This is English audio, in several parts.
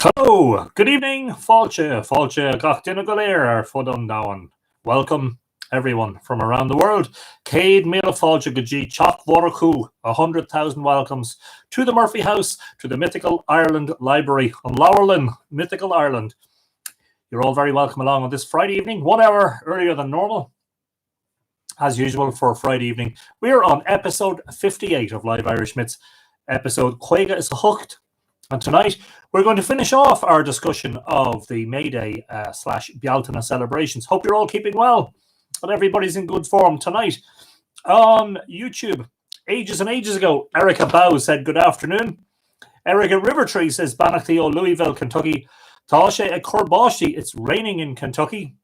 Hello, good evening, Fáilte gach duine go léir ar fudum dáin. Welcome, everyone from around the world. Céad míle fáilte go dtí teach mhórachú, 100,000 welcomes to the Murphy House, to the Mythical Ireland Library on Lowerlin, Mythical Ireland. You're all very welcome along on this Friday evening, 1 hour earlier than normal. As usual for Friday evening, we're on episode 58 of Live Irish Myths, episode Cuaige is Hooked. And tonight, we're going to finish off our discussion of the May Day / Bealtaine celebrations. Hope you're all keeping well, and everybody's in good form tonight. On YouTube, ages and ages ago, Erica Bow said good afternoon. Erica Rivertree says Banachty, Louisville, Kentucky. Tasha at Corbashi, it's raining in Kentucky.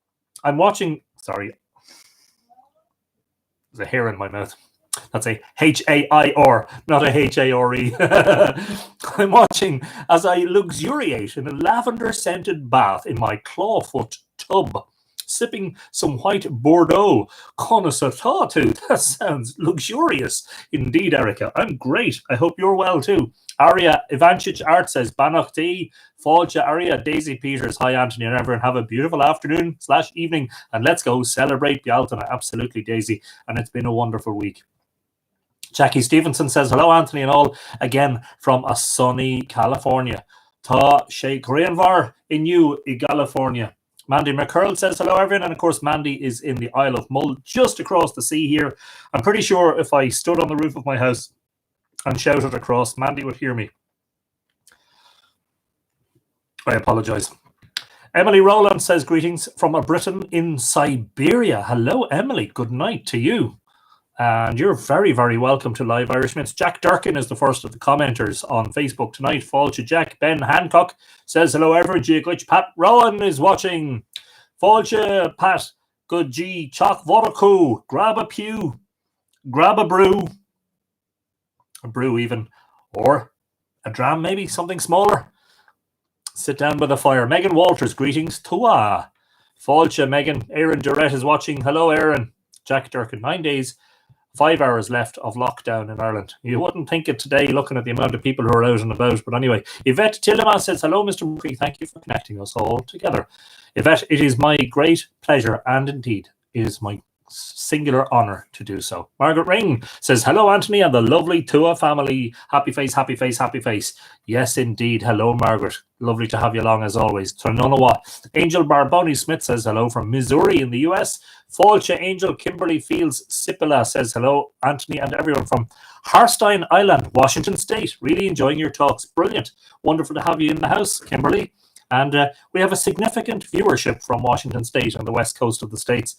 I'm watching, sorry, there's a hair in my mouth. That's a H-A-I-R, not a H-A-R-E. I'm watching as I luxuriate in a lavender-scented bath in my clawfoot tub, sipping some white Bordeaux. Connoisseur. That sounds luxurious. Indeed, Erica. I'm great. I hope you're well too. Aria Ivanchich Art says, Banachty, Fáilte, Aria, Daisy Peters, hi Anthony and everyone. Have a beautiful afternoon / evening and let's go celebrate Bealtaine. Absolutely, Daisy. And it's been a wonderful week. Jackie Stevenson says, hello, Anthony and all, again from a sunny California. Ta sé Greenvar in you, California. Mandy McCurl says, hello, everyone. And of course, Mandy is in the Isle of Mull, just across the sea here. I'm pretty sure if I stood on the roof of my house and shouted across, Mandy would hear me. I apologize. Emily Rowland says, greetings from a Briton in Siberia. Hello, Emily. Good night to you. And you're very, very welcome to Live Irish Myths. Jack Durkin is the first of the commenters on Facebook tonight. Fáilte Jack. Ben Hancock says, hello, everyone. Glitch. Pat Rowan is watching. Fáilte Pat. Good G. Teach mhórachú. Grab a pew. Grab a brew. A brew even. Or a dram maybe. Something smaller. Sit down by the fire. Megan Walters. Greetings. Tua. Fáilte Megan. Aaron Durrett is watching. Hello, Aaron. Jack Durkin. 9 days. 5 hours left of lockdown in Ireland. You wouldn't think it today looking at the amount of people who are out and about. But anyway, Yvette Tilleman says, hello, Mr. Murphy. Thank you for connecting us all together. Yvette, it is my great pleasure and indeed it is my singular honor to do so. Margaret Ring says, hello, Anthony and the lovely Tua family. Happy face, happy face, happy face. Yes, indeed. Hello, Margaret. Lovely to have you along as always. Trononawa. Angel Barboni Smith says hello from Missouri in the US. Fáilte Angel Kimberly Fields Sipila says hello, Anthony and everyone from Harstein Island, Washington State. Really enjoying your talks. Brilliant. Wonderful to have you in the house, Kimberly. And we have a significant viewership from Washington State on the west coast of the States.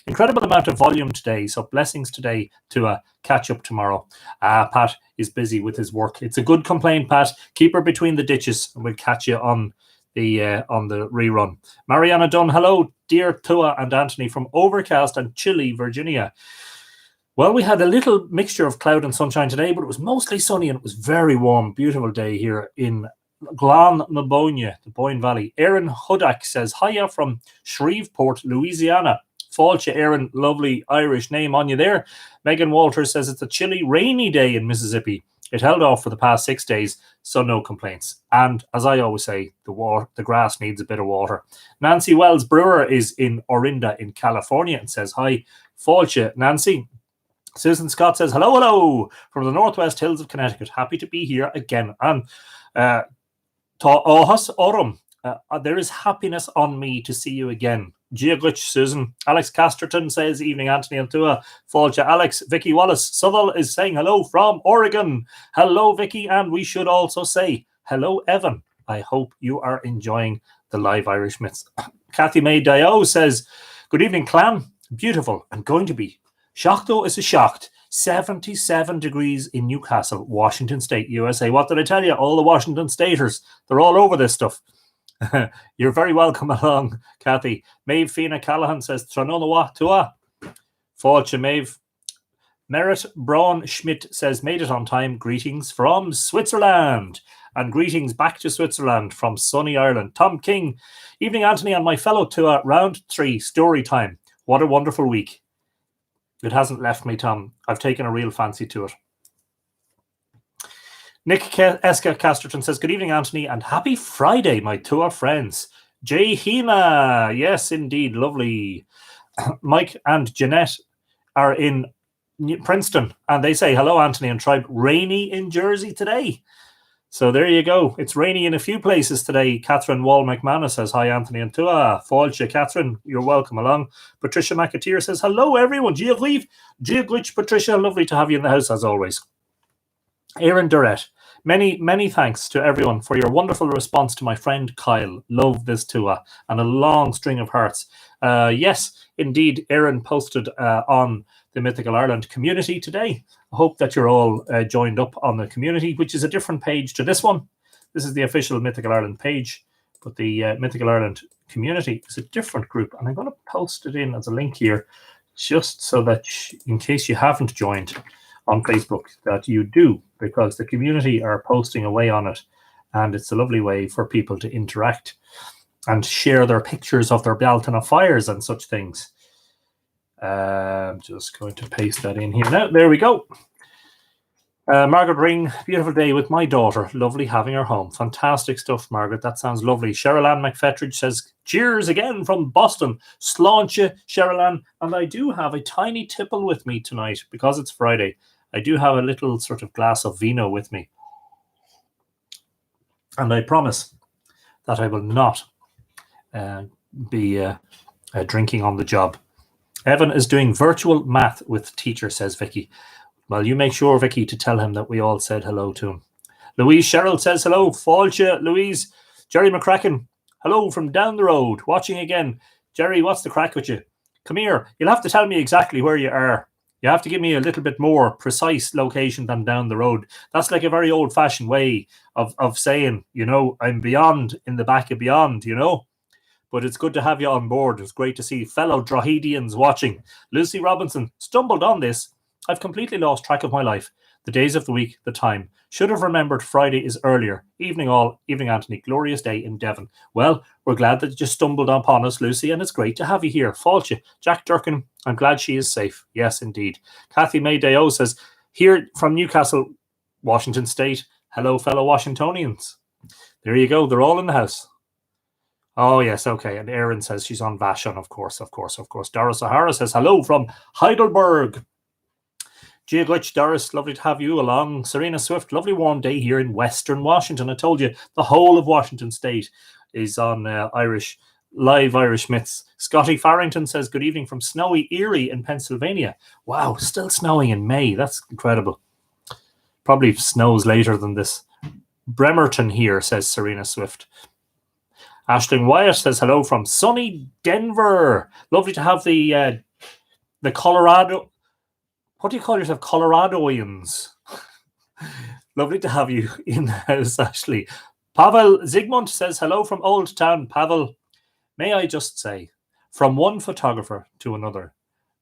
Incredible amount of volume today, so blessings today to catch up tomorrow. Pat is busy with his work. It's a good complaint, Pat. Keep her between the ditches, and we'll catch you on the rerun. Mariana Dunn, hello, dear Tua and Anthony from overcast and chilly Virginia. Well, we had a little mixture of cloud and sunshine today, but it was mostly sunny and it was very warm. Beautiful day here in Glan na Boine, the Boyne Valley. Aaron Hudak says, hiya from Shreveport, Louisiana. Fáilte, Aaron, lovely Irish name on you there. Megan Walters says it's a chilly, rainy day in Mississippi. It held off for the past 6 days, so no complaints. And as I always say, the grass needs a bit of water. Nancy Wells Brewer is in Orinda in California and says, hi, Fáilte, Nancy. Susan Scott says, hello, from the Northwest Hills of Connecticut. Happy to be here again. And tá áthas orm. There is happiness on me to see you again. Glitch, Susan. Alex Casterton says, evening, Anthony and Tua. Fáilte, Alex. Vicky Wallace Southall is saying hello from Oregon. Hello, Vicky. And we should also say hello, Evan. I hope you are enjoying the Live Irish Myths. Kathy May Dio says, good evening, clan. Beautiful and going to be. Shocked is a shocked. 77 degrees in Newcastle, Washington State, USA. What did I tell you? All the Washington Staters, they're all over this stuff. You're very welcome along, Kathy. Maeve Fina Callahan says, Trononawa Tua. Fáilte Maeve. Merit Braun Schmidt says, made it on time. Greetings from Switzerland. And greetings back to Switzerland from sunny Ireland. Tom King. Evening, Anthony, and my fellow Tua. Round 3, story time. What a wonderful week. It hasn't left me, Tom. I've taken a real fancy to it. Nick Eska Casterton says, good evening, Anthony, and happy Friday, my two friends. Jay Hema, yes, indeed, lovely. Mike and Jeanette are in Princeton, and they say, hello, Anthony and tribe. Rainy in Jersey today. So there you go. It's rainy in a few places today. Catherine Wall McManus says, hi, Anthony and Tua. Fáilte, Catherine, you're welcome along. Patricia McAteer says, hello, everyone. Giaglich, Patricia, lovely to have you in the house, as always. Aaron Durrett, many thanks to everyone for your wonderful response to my friend Kyle. Love this Tua. And a long string of hearts. Yes, indeed, Aaron posted on the Mythical Ireland community today. I hope that you're all joined up on the community, which is a different page to this one. This is the official Mythical Ireland page, but the Mythical Ireland community is a different group. And I'm going to post it in as a link here, just so that in case you haven't joined on Facebook, that you do, because the community are posting away on it. And it's a lovely way for people to interact and share their pictures of their Bealtaine fires and such things. I'm just going to paste that in here now. There we go. Margaret Ring, beautiful day with my daughter. Lovely having her home. Fantastic stuff, Margaret. That sounds lovely. Cheryl Ann McFetridge says, cheers again from Boston. Sláinte, Cheryl Ann. And I do have a tiny tipple with me tonight because it's Friday. I do have a little sort of glass of vino with me. And I promise that I will not be drinking on the job. Evan is doing virtual math with teacher, says Vicky. Well, you make sure, Vicky, to tell him that we all said hello to him. Louise Sherrill says hello. Fáilte, Louise. Jerry McCracken, hello from down the road. Watching again. Jerry, what's the crack with you? Come here. You'll have to tell me exactly where you are. You have to give me a little bit more precise location than down the road. That's like a very old-fashioned way of saying, you know, I'm beyond, in the back of beyond, you know. But it's good to have you on board. It's great to see fellow Droghedians watching. Lucy Robinson stumbled on this. I've completely lost track of my life. The days of the week, the time. Should have remembered Friday is earlier. Evening all, evening Anthony. Glorious day in Devon. Well, we're glad that you just stumbled upon us, Lucy, and it's great to have you here. Fáilte. Jack Durkin, I'm glad she is safe. Yes, indeed. Kathy May Deo says, here from Newcastle, Washington State. Hello, fellow Washingtonians. There you go. They're all in the house. Oh, yes, okay. And Erin says she's on Vashon, of course. Doris O'Hara says, hello from Heidelberg. Gia Glitch, Doris, lovely to have you along. Serena Swift, lovely warm day here in Western Washington. I told you, the whole of Washington State is on live Irish Myths. Scotty Farrington says, good evening from snowy Erie in Pennsylvania. Wow, still snowing in May. That's incredible. Probably snows later than this. Bremerton here, says Serena Swift. Ashling Wyatt says hello from sunny Denver. Lovely to have the Colorado. What do you call yourself? Coloradoians. Lovely to have you in the house, Ashley. Pavel Zygmunt says hello from Old Town. Pavel, may I just say, from one photographer to another,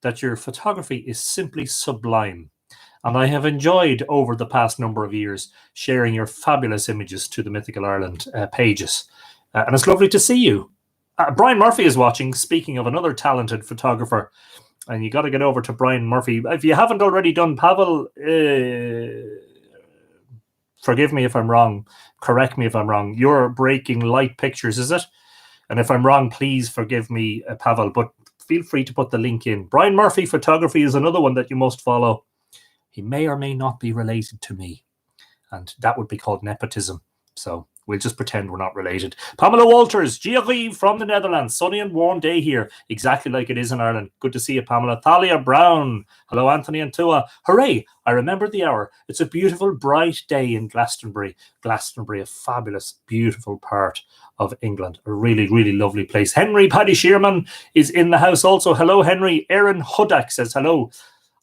that your photography is simply sublime. And I have enjoyed over the past number of years sharing your fabulous images to the Mythical Ireland pages. And it's lovely to see you. Brian Murphy is watching, speaking of another talented photographer. And you got to get over to Brian Murphy. If you haven't already done, Pavel, forgive me if I'm wrong. Correct me if I'm wrong. You're Breaking Light Pictures, is it? And if I'm wrong, please forgive me, Pavel. But feel free to put the link in. Brian Murphy Photography is another one that you must follow. He may or may not be related to me. And that would be called nepotism. So we'll just pretend we're not related. Pamela Walters, Giarie from the Netherlands. Sunny and warm day here, exactly like it is in Ireland. Good to see you, Pamela. Thalia Brown. Hello, Anthony and Tua. Hooray, I remember the hour. It's a beautiful, bright day in Glastonbury. Glastonbury, a fabulous, beautiful part of England. A really, really lovely place. Henry Paddy Shearman is in the house also. Hello, Henry. Aaron Hudak says hello.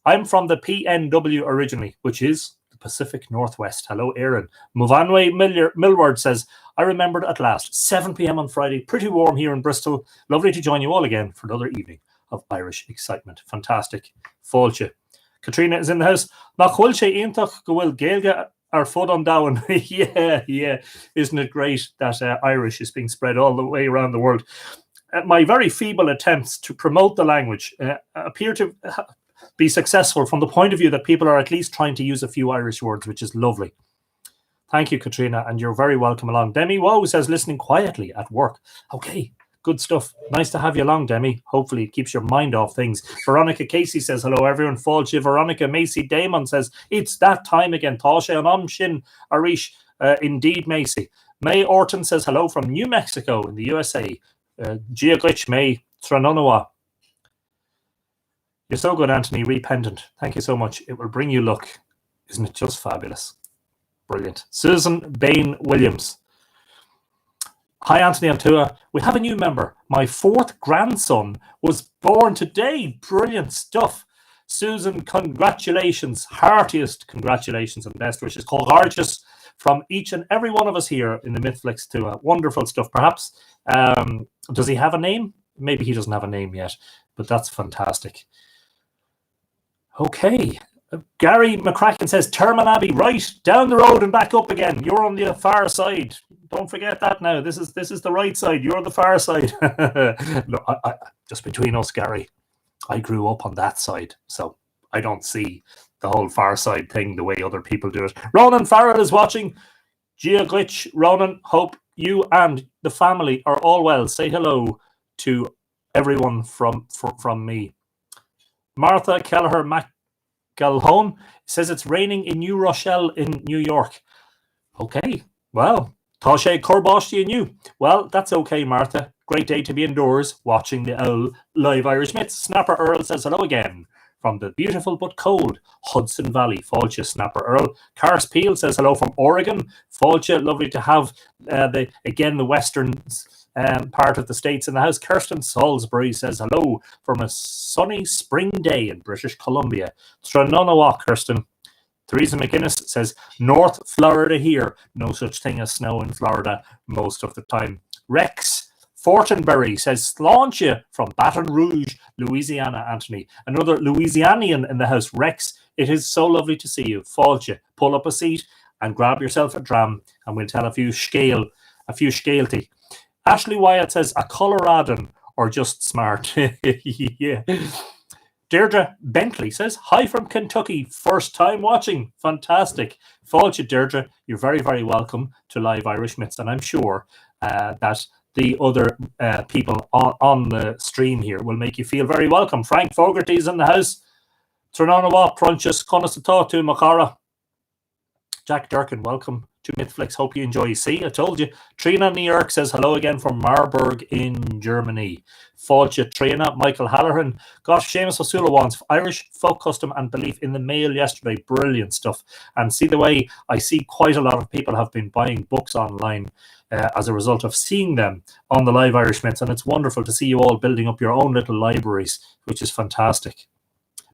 I'm from the PNW originally, which is Pacific Northwest. Hello, Aaron. Movanwe Millward says, I remembered at last. 7 p.m. on Friday. Pretty warm here in Bristol. Lovely to join you all again for another evening of Irish excitement. Fantastic. Fáilte. Katrina is in the house. Nachhulche Intach Goel Gaelga are fod on down. Yeah. Isn't it great that Irish is being spread all the way around the world? My very feeble attempts to promote the language appear to be successful from the point of view that people are at least trying to use a few Irish words, which is lovely. Thank you, Katrina, and you're very welcome along. Demi Woe says, listening quietly at work. Okay, good stuff. Nice to have you along, Demi. Hopefully it keeps your mind off things. Veronica Casey says, hello, everyone. Fáilte. Veronica Macy Damon says, it's that time again. Táisé an Shin Arish. Indeed, Macy. May Orton says, hello from New Mexico in the USA. Giaglitch May Tranonoa. You're so good, Anthony. Repentant. Thank you so much. It will bring you luck. Isn't it just fabulous? Brilliant. Susan Bain Williams. Hi, Anthony and Tua. We have a new member. My 4th grandson was born today. Brilliant stuff. Susan, congratulations. Heartiest congratulations and best wishes. Gorgeous from each and every one of us here in the MythFlix Tua. Wonderful stuff. Perhaps, does he have a name? Maybe he doesn't have a name yet, but that's fantastic. Okay. Gary McCracken says, Termon Abbey, right, down the road and back up again. You're on the far side. Don't forget that now. This is the right side. You're the far side. No, I, just between us, Gary, I grew up on that side, so I don't see the whole far side thing the way other people do it. Ronan Farrell is watching. Gia Glitch, Ronan, hope you and the family are all well. Say hello to everyone from me. Martha Kelleher McGalhone says it's raining in New Rochelle in New York. Okay, well, Táisé Corbosh and you. Well, that's okay, Martha. Great day to be indoors watching the owl live Irish Myths. Snapper Earl says hello again from the beautiful but cold Hudson Valley. Fáilte, Snapper Earl. Cars Peel says hello from Oregon. Fáilte, lovely to have the western part of the States in the house. Kirsten Salisbury says hello from a sunny spring day in British Columbia. Tranonoa, Kirsten. Theresa McGuinness says, North Florida here. No such thing as snow in Florida most of the time. Rex Fortenberry says, Sláinte from Baton Rouge, Louisiana, Anthony. Another Louisianian in the house. Rex, it is so lovely to see you. Fáilte. Pull up a seat and grab yourself a dram and we'll tell a few scailty. Ashley Wyatt says, a Coloradan or just smart. Yeah. Deirdre Bentley says, hi from Kentucky. First time watching. Fantastic. Fáilte, Deirdre. You're very, very welcome to Live Irish Myths. And I'm sure that the other people on the stream here will make you feel very welcome. Frank Fogarty's in the house. Tranonoa, Prunchus, Conasatá to Macara. Jack Durkin, welcome to MythFlix. Hope you enjoy. See, I told you. Trina New York says hello again from Marburg in Germany. Fáilte, Trina. Michael Halloran. Gosh, Seamus O'Sula wants Irish folk custom and belief in the mail yesterday. Brilliant stuff. And see the way I see quite a lot of people have been buying books online as a result of seeing them on the Live Irish Myths. And it's wonderful to see you all building up your own little libraries, which is fantastic.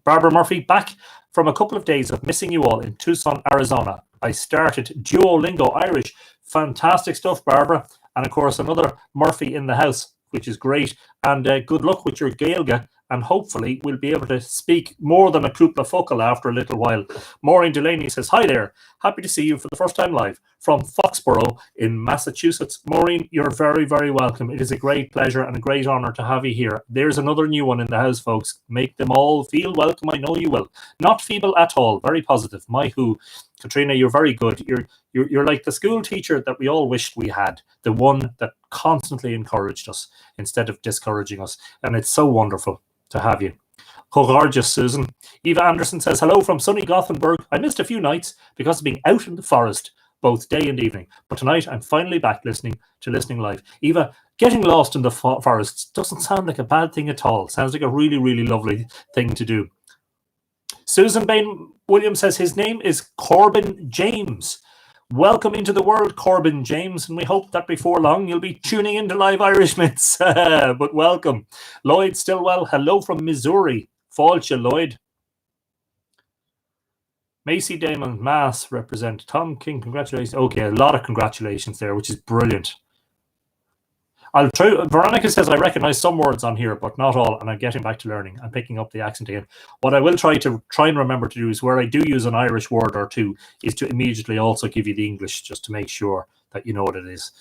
Barbara Murphy, back from a couple of days of missing you all in Tucson, Arizona. I started Duolingo Irish. Fantastic stuff, Barbara. And of course, another Murphy in the house, which is great. And good luck with your Gaelga. And hopefully we'll be able to speak more than a cúpla focal after a little while. Maureen Delaney says, hi there. Happy to see you for the first time live from Foxborough in Massachusetts. Maureen, you're very, very welcome. It is a great pleasure and a great honor to have you here. There's another new one in the house, folks. Make them all feel welcome. I know you will. Not feeble at all. Very positive. My who. Katrina, you're very good. You're like the school teacher that we all wished we had. The one that constantly encouraged us instead of discouraging us. And it's so wonderful to have you. Gorgeous, Susan. Eva Anderson says, hello from sunny Gothenburg. I missed a few nights because of being out in the forest, both day and evening. But tonight, I'm finally back listening live. Eva, getting lost in the forests doesn't sound like a bad thing at all. Sounds like a really, really lovely thing to do. Susan Bain Williams says his name is Corbin James. Welcome into the world, Corbin James, and we hope that before long you'll be tuning into Live Irish Myths. But welcome. Lloyd Stillwell, hello from Missouri. Fáilte, Lloyd. Macy Damon, Mass represent. Tom King, congratulations. Okay, a lot of congratulations there, which is brilliant. I'll try. Veronica says I recognize some words on here, but not all, and I'm getting back to learning. I'm picking up the accent again. What I will try and remember to do is where I do use an Irish word or two is to immediately also give you the English just to make sure that you know what it is.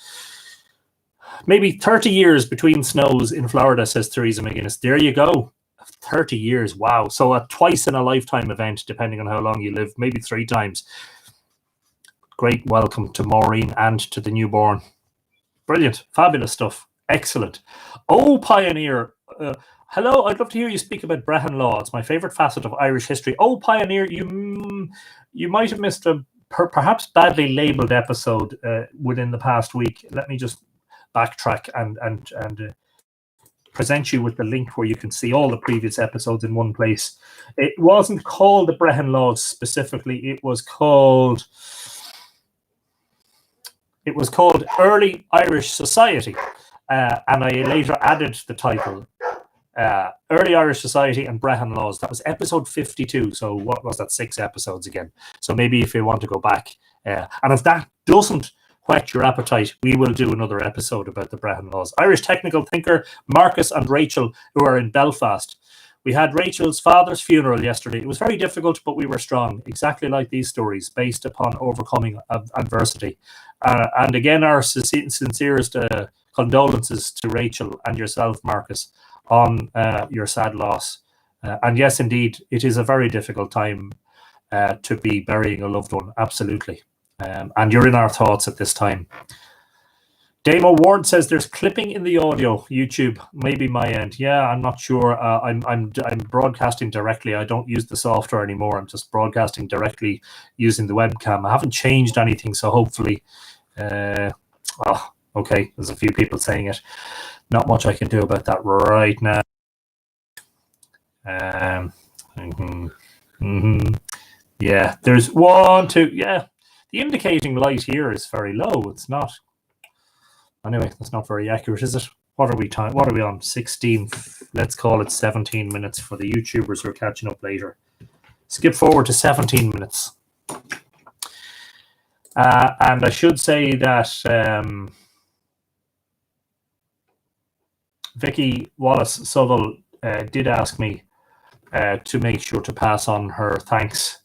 Maybe 30 years between snows in Florida, says Theresa McGuinness. There you go. 30 years. Wow. So a twice in a lifetime event, depending on how long you live, maybe 3 times. Great welcome to Maureen and to the newborn. Brilliant. Fabulous stuff. Excellent. Oh, Pioneer. Hello, I'd love to hear you speak about Brehon law. It's my favourite facet of Irish history. Oh, Pioneer, you might have missed a perhaps badly labelled episode within the past week. Let me just backtrack and present you with the link where you can see all the previous episodes in one place. It wasn't called the Brehon laws specifically. It was called Early Irish Society, and I later added the title Early Irish Society and Brehon Laws. That was episode 52. So what was that? 6 episodes again. So maybe if you want to go back, and if that doesn't whet your appetite, we will do another episode about the Brehon Laws. Irish technical thinker Marcus and Rachel, who are in Belfast. We had Rachel's father's funeral yesterday. It was very difficult, but we were strong, exactly like these stories, based upon overcoming adversity. And again, our sincerest condolences to Rachel and yourself, Marcus, on your sad loss. And yes, indeed, it is a very difficult time to be burying a loved one, absolutely. And you're in our thoughts at this time. Damo Ward says there's clipping in the audio. YouTube, maybe my end. Yeah, I'm not sure. I'm broadcasting directly. I don't use the software anymore. I'm just broadcasting directly using the webcam. I haven't changed anything, so hopefully. Okay. There's a few people saying it. Not much I can do about that right now. Yeah, there's 1, 2. Yeah, the indicating light here is very low. It's not. Anyway, that's not very accurate, is it? What are we on? 16. Let's call it 17 minutes for the YouTubers who are catching up later. Skip forward to 17 minutes. And I should say that Vicky Wallace-Southall did ask me to make sure to pass on her thanks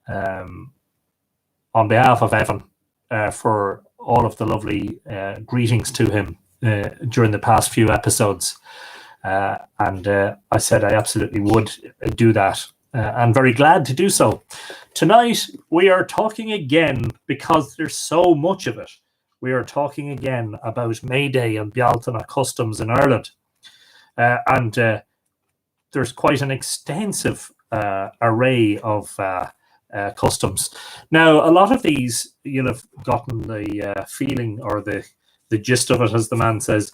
on behalf of Evan for all of the lovely greetings to him during the past few episodes. And I said I absolutely would do that. I'm very glad to do so. Tonight, we are talking again, because there's so much of it. We are talking again about May Day and Bealtaine customs in Ireland. And there's quite an extensive array of customs. Now, a lot of these, you'll have gotten the feeling or the gist of it, as the man says.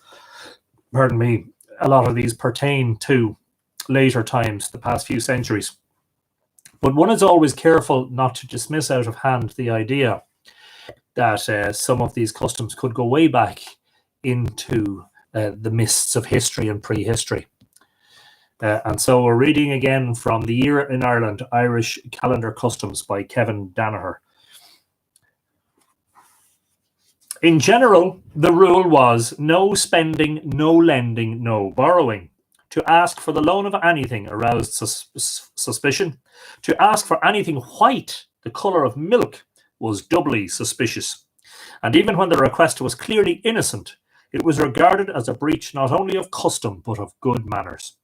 Pardon me. A lot of these pertain to later times, the past few centuries. But one is always careful not to dismiss out of hand the idea that some of these customs could go way back into the mists of history and prehistory. And so we're reading again from The Year in Ireland, Irish Calendar Customs by Kevin Danaher. In general, the rule was no spending, no lending, no borrowing. To ask for the loan of anything aroused suspicion. To ask for anything white, the colour of milk, was doubly suspicious. And even when the request was clearly innocent, it was regarded as a breach not only of custom, but of good manners.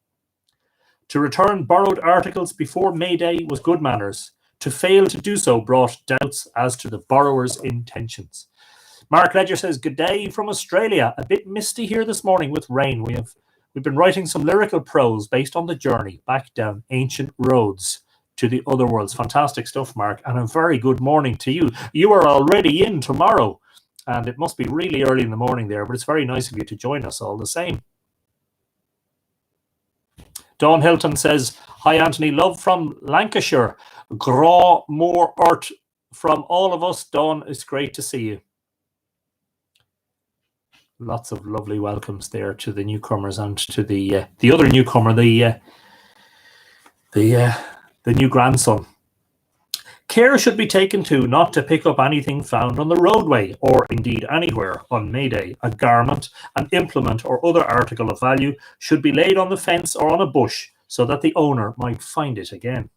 To return borrowed articles before May Day was good manners. To fail to do so brought doubts as to the borrower's intentions. Mark Ledger says, good day from Australia. A bit misty here this morning with rain. We've been writing some lyrical prose based on the journey back down ancient roads to the other worlds. Fantastic stuff, Mark. And a very good morning to you. You are already in tomorrow, and it must be really early in the morning there, but it's very nice of you to join us all the same. Dawn Hilton says, hi, Anthony. Love from Lancashire. Graw more art from all of us. Dawn, it's great to see you. Lots of lovely welcomes there to the newcomers and to the other newcomer, the new grandson. Care should be taken too not to pick up anything found on the roadway or indeed anywhere on May Day. A garment, an implement or other article of value should be laid on the fence or on a bush so that the owner might find it again.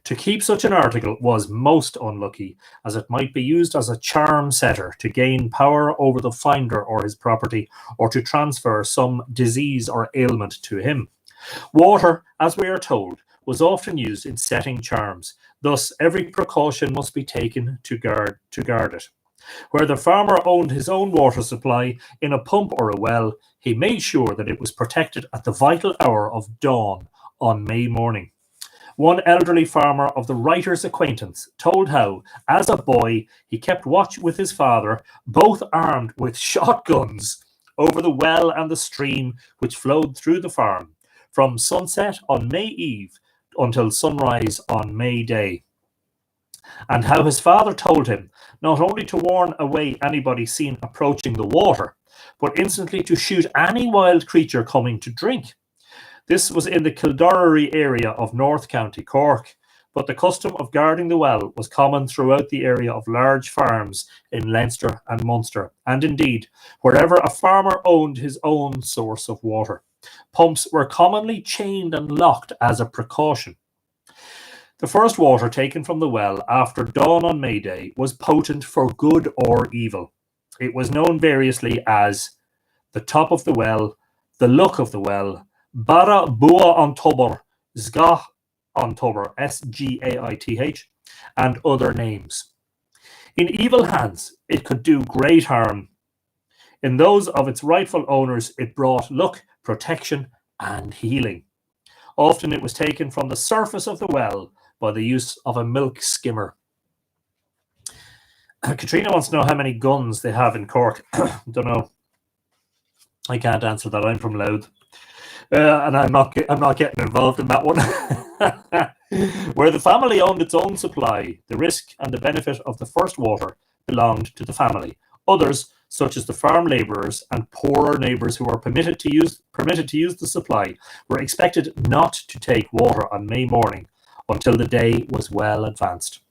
To keep such an article was most unlucky, as it might be used as a charm setter to gain power over the finder or his property, or to transfer some disease or ailment to him. Water, as we are told, was often used in setting charms. Thus, every precaution must be taken to guard it. Where the farmer owned his own water supply in a pump or a well, he made sure that it was protected at the vital hour of dawn on May morning. One elderly farmer of the writer's acquaintance told how, as a boy, he kept watch with his father, both armed with shotguns, over the well and the stream which flowed through the farm, from sunset on May Eve until sunrise on May Day. And how his father told him not only to warn away anybody seen approaching the water, but instantly to shoot any wild creature coming to drink. This was in the Kildorrery area of North County Cork, but the custom of guarding the well was common throughout the area of large farms in Leinster and Munster, and indeed wherever a farmer owned his own source of water. Pumps were commonly chained and locked as a precaution. The first water taken from the well after dawn on May Day was potent for good or evil. It was known variously as the top of the well, the look of the well, Bara Bua Antober, Sgah Antober, Sgaith, and other names. In evil hands, it could do great harm. In those of its rightful owners, it brought luck, protection, and healing. Often it was taken from the surface of the well by the use of a milk skimmer. Katrina wants to know how many guns they have in Cork. Don't know. I can't answer that. I'm from Louth. And I'm not getting involved in that one. Where the family owned its own supply, the risk and the benefit of the first water belonged to the family. Others, such as the farm labourers and poorer neighbours who were permitted to use the supply, were expected not to take water on May morning until the day was well advanced.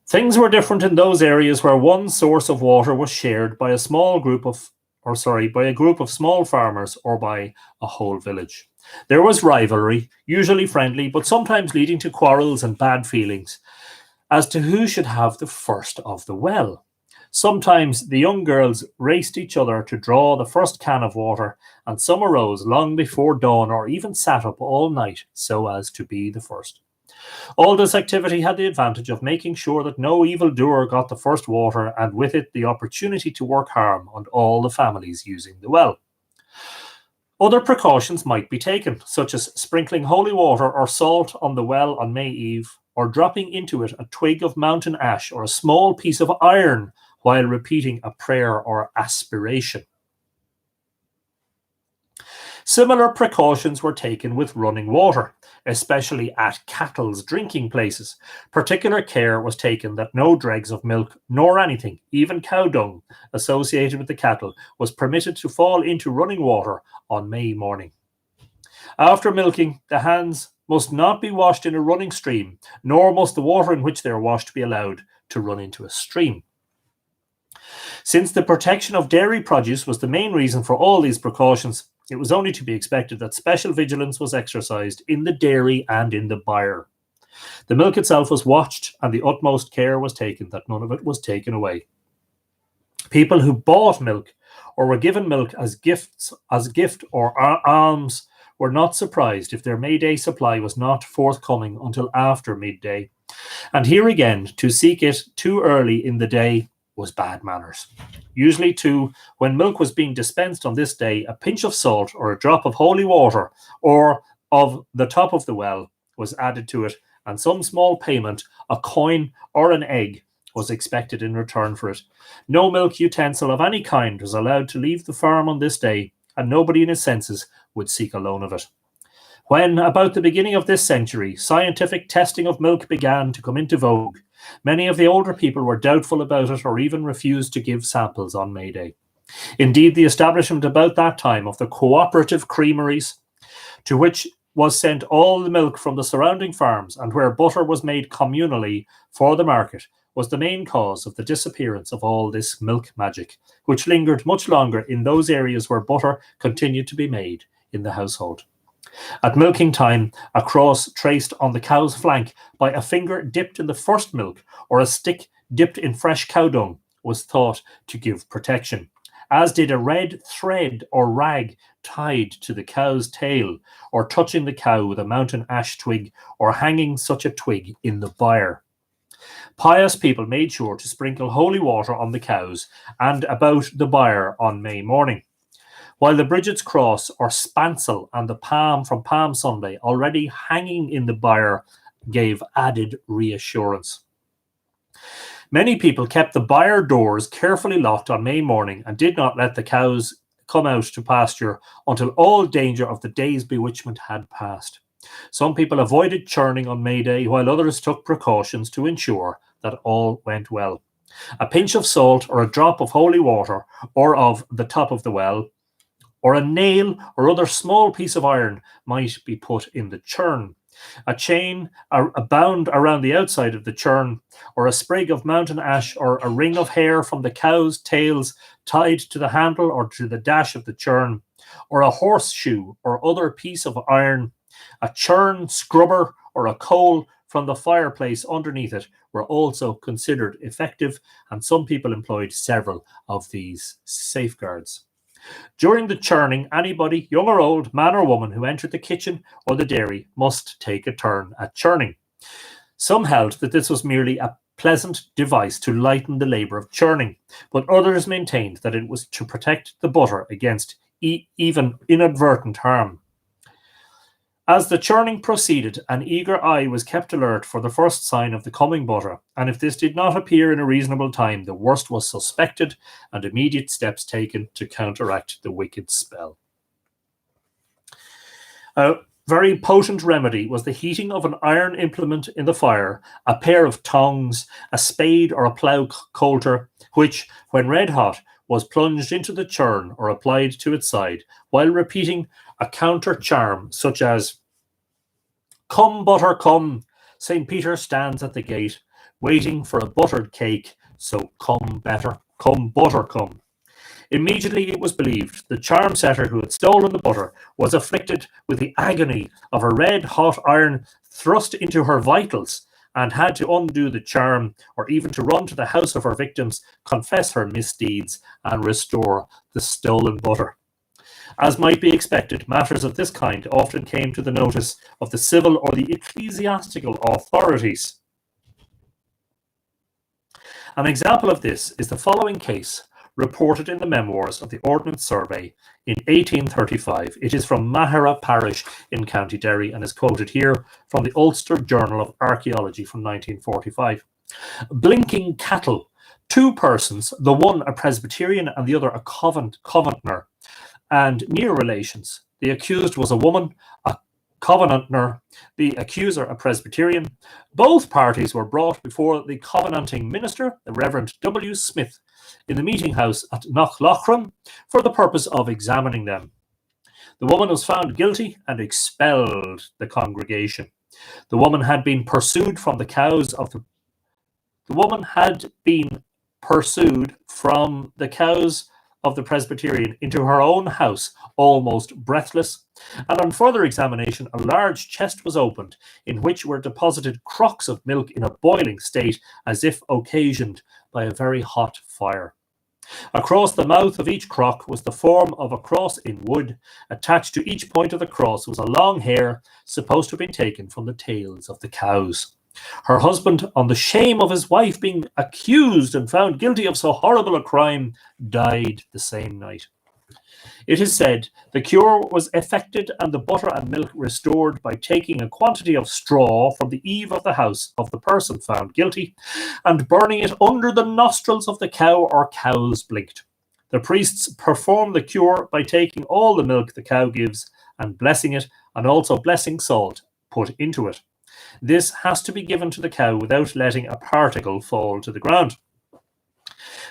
Things were different in those areas where one source of water was shared by a group of small farmers or by a whole village. There was rivalry, usually friendly, but sometimes leading to quarrels and bad feelings as to who should have the first of the well. Sometimes the young girls raced each other to draw the first can of water, and some arose long before dawn or even sat up all night so as to be the first. All this activity had the advantage of making sure that no evildoer got the first water, and with it the opportunity to work harm on all the families using the well. Other precautions might be taken, such as sprinkling holy water or salt on the well on May Eve, or dropping into it a twig of mountain ash or a small piece of iron while repeating a prayer or aspiration. Similar precautions were taken with running water, especially at cattle's drinking places. Particular care was taken that no dregs of milk, nor anything, even cow dung, associated with the cattle, was permitted to fall into running water on May morning. After milking, the hands must not be washed in a running stream, nor must the water in which they are washed be allowed to run into a stream. Since the protection of dairy produce was the main reason for all these precautions, it was only to be expected that special vigilance was exercised in the dairy and in the byre. The milk itself was watched, and the utmost care was taken that none of it was taken away. People who bought milk or were given milk as gift or alms were not surprised if their May Day supply was not forthcoming until after midday. And here again, to seek it too early in the day was bad manners. Usually, too, when milk was being dispensed on this day, a pinch of salt or a drop of holy water or of the top of the well was added to it, and some small payment, a coin or an egg, was expected in return for it. No milk utensil of any kind was allowed to leave the farm on this day, and nobody in his senses would seek a loan of it. When, about the beginning of this century, scientific testing of milk began to come into vogue, many of the older people were doubtful about it or even refused to give samples on May Day. Indeed, the establishment about that time of the cooperative creameries, to which was sent all the milk from the surrounding farms and where butter was made communally for the market, was the main cause of the disappearance of all this milk magic, which lingered much longer in those areas where butter continued to be made in the household. At milking time, a cross traced on the cow's flank by a finger dipped in the first milk or a stick dipped in fresh cow dung was thought to give protection. as did a red thread or rag tied to the cow's tail, or touching the cow with a mountain ash twig, or hanging such a twig in the byre. Pious people made sure to sprinkle holy water on the cows and about the byre on May morning, while the Bridget's cross or spancel and the palm from Palm Sunday already hanging in the byre gave added reassurance. Many people kept the byre doors carefully locked on May morning and did not let the cows come out to pasture until all danger of the day's bewitchment had passed. Some people avoided churning on May Day, while others took precautions to ensure that all went well. A pinch of salt or a drop of holy water, or of the top of the well, or a nail or other small piece of iron might be put in the churn. A chain, a bound around the outside of the churn, or a sprig of mountain ash, or a ring of hair from the cow's tails tied to the handle or to the dash of the churn, or a horseshoe or other piece of iron, a churn scrubber, or a coal from the fireplace underneath it were also considered effective, and some people employed several of these safeguards. During the churning, anybody, young or old, man or woman, who entered the kitchen or the dairy must take a turn at churning. Some held that this was merely a pleasant device to lighten the labour of churning, but others maintained that it was to protect the butter against even inadvertent harm. As the churning proceeded, an eager eye was kept alert for the first sign of the coming butter, and if this did not appear in a reasonable time, the worst was suspected and immediate steps taken to counteract the wicked spell. A very potent remedy was the heating of an iron implement in the fire, a pair of tongs, a spade or a plough coulter, which, when red hot, was plunged into the churn or applied to its side, while repeating a counter charm such as, "Come, butter, come. St. Peter stands at the gate, waiting for a buttered cake, so come, butter, come." Immediately it was believed the charm setter who had stolen the butter was afflicted with the agony of a red-hot iron thrust into her vitals, and had to undo the charm, or even to run to the house of her victims, confess her misdeeds, and restore the stolen butter. As might be expected, matters of this kind often came to the notice of the civil or the ecclesiastical authorities. An example of this is the following case, reported in the memoirs of the Ordnance Survey in 1835. It is from Mahara Parish in County Derry and is quoted here from the Ulster Journal of Archaeology from 1945. Blinking cattle, two persons, the one a Presbyterian and the other a Covenanter, and near relations. The accused was a woman, a Covenanter, the accuser a Presbyterian. Both parties were brought before the Covenanting minister, the Reverend W. Smith, in the meeting house at Knockloughran for the purpose of examining them. The woman was found guilty and expelled the congregation. The woman had been pursued from the cows of the Presbyterian into her own house, almost breathless, and on further examination a large chest was opened, in which were deposited crocks of milk in a boiling state, as if occasioned by a very hot fire. Across the mouth of each crock was the form of a cross in wood. Attached to each point of the cross was a long hair, supposed to have been taken from the tails of the cows. Her husband, on the shame of his wife being accused and found guilty of so horrible a crime, died the same night. It is said the cure was effected and the butter and milk restored by taking a quantity of straw from the eave of the house of the person found guilty and burning it under the nostrils of the cow or cows blinked. The priests perform the cure by taking all the milk the cow gives and blessing it, and also blessing salt put into it. This has to be given to the cow without letting a particle fall to the ground.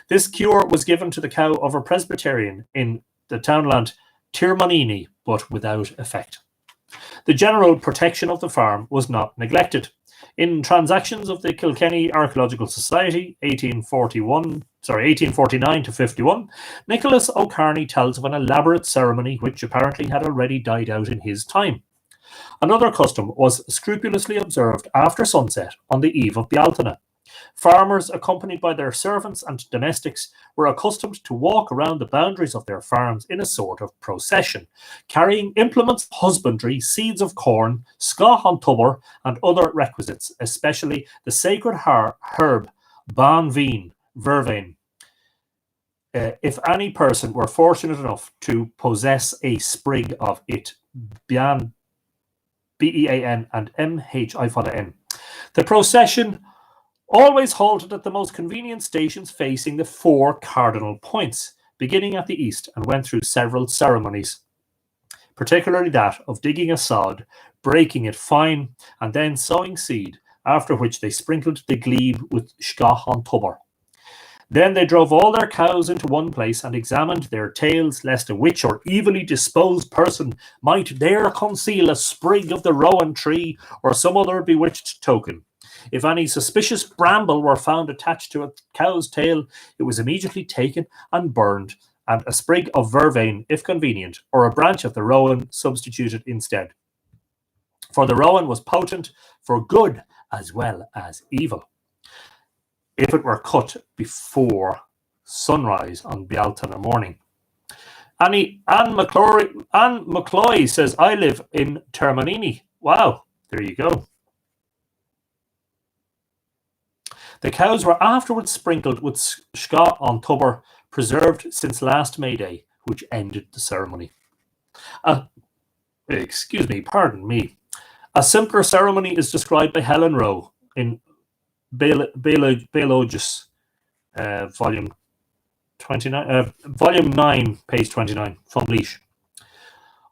This cure was given to the cow of a Presbyterian in the townland Tirmonini, but without effect. The general protection of the farm was not neglected. In Transactions of the Kilkenny Archaeological Society, 1849 to 51, Nicholas O'Carney tells of an elaborate ceremony which apparently had already died out in his time. Another custom was scrupulously observed after sunset on the eve of Bealtaine. Farmers, accompanied by their servants and domestics, were accustomed to walk around the boundaries of their farms in a sort of procession, carrying implements of husbandry, seeds of corn, scach an tubber, and other requisites, especially the sacred herb ban veen, vervain. If any person were fortunate enough to possess a sprig of it, Bean, B-E-A-N and M-H-I for the N. The procession always halted at the most convenient stations facing the 4 cardinal points, beginning at the east, and went through several ceremonies, particularly that of digging a sod, breaking it fine, and then sowing seed, after which they sprinkled the glebe with scach an tubber. Then they drove all their cows into one place and examined their tails, lest a witch or evilly disposed person might there conceal a sprig of the rowan tree or some other bewitched token. If any suspicious bramble were found attached to a cow's tail, it was immediately taken and burned, and a sprig of vervain, if convenient, or a branch of the rowan substituted instead. For the rowan was potent for good as well as evil, if it were cut before sunrise on Bealtaine morning. Anne McCloy says, I live in Termonini. Wow, there you go. The cows were afterwards sprinkled with scach an tubber, preserved since last May Day, which ended the ceremony. Pardon me. A simpler ceremony is described by Helen Rowe in Bealogus, volume 9, page 29, from Leash.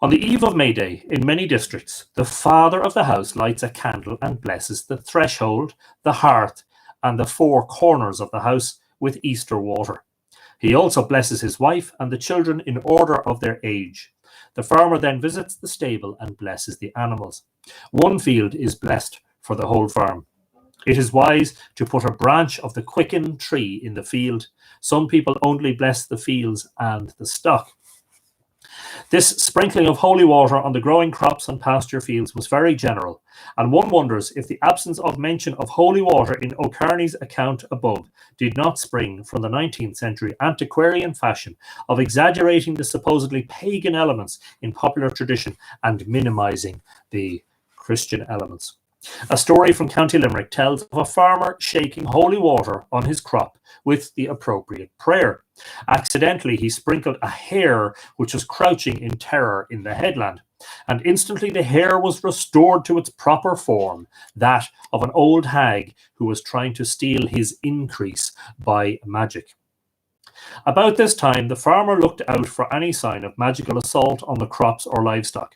On the eve of May Day, in many districts, the father of the house lights a candle and blesses the threshold, the hearth, and the 4 corners of the house with Easter water. He also blesses his wife and the children in order of their age. The farmer then visits the stable and blesses the animals. One field is blessed for the whole farm. It is wise to put a branch of the quicken tree in the field. Some people only bless the fields and the stock. This sprinkling of holy water on the growing crops and pasture fields was very general, and one wonders if the absence of mention of holy water in O'Kearney's account above did not spring from the 19th century antiquarian fashion of exaggerating the supposedly pagan elements in popular tradition and minimizing the Christian elements. A story from County Limerick tells of a farmer shaking holy water on his crop with the appropriate prayer. Accidentally, he sprinkled a hare which was crouching in terror in the headland, and instantly the hare was restored to its proper form, that of an old hag who was trying to steal his increase by magic. About this time, the farmer looked out for any sign of magical assault on the crops or livestock.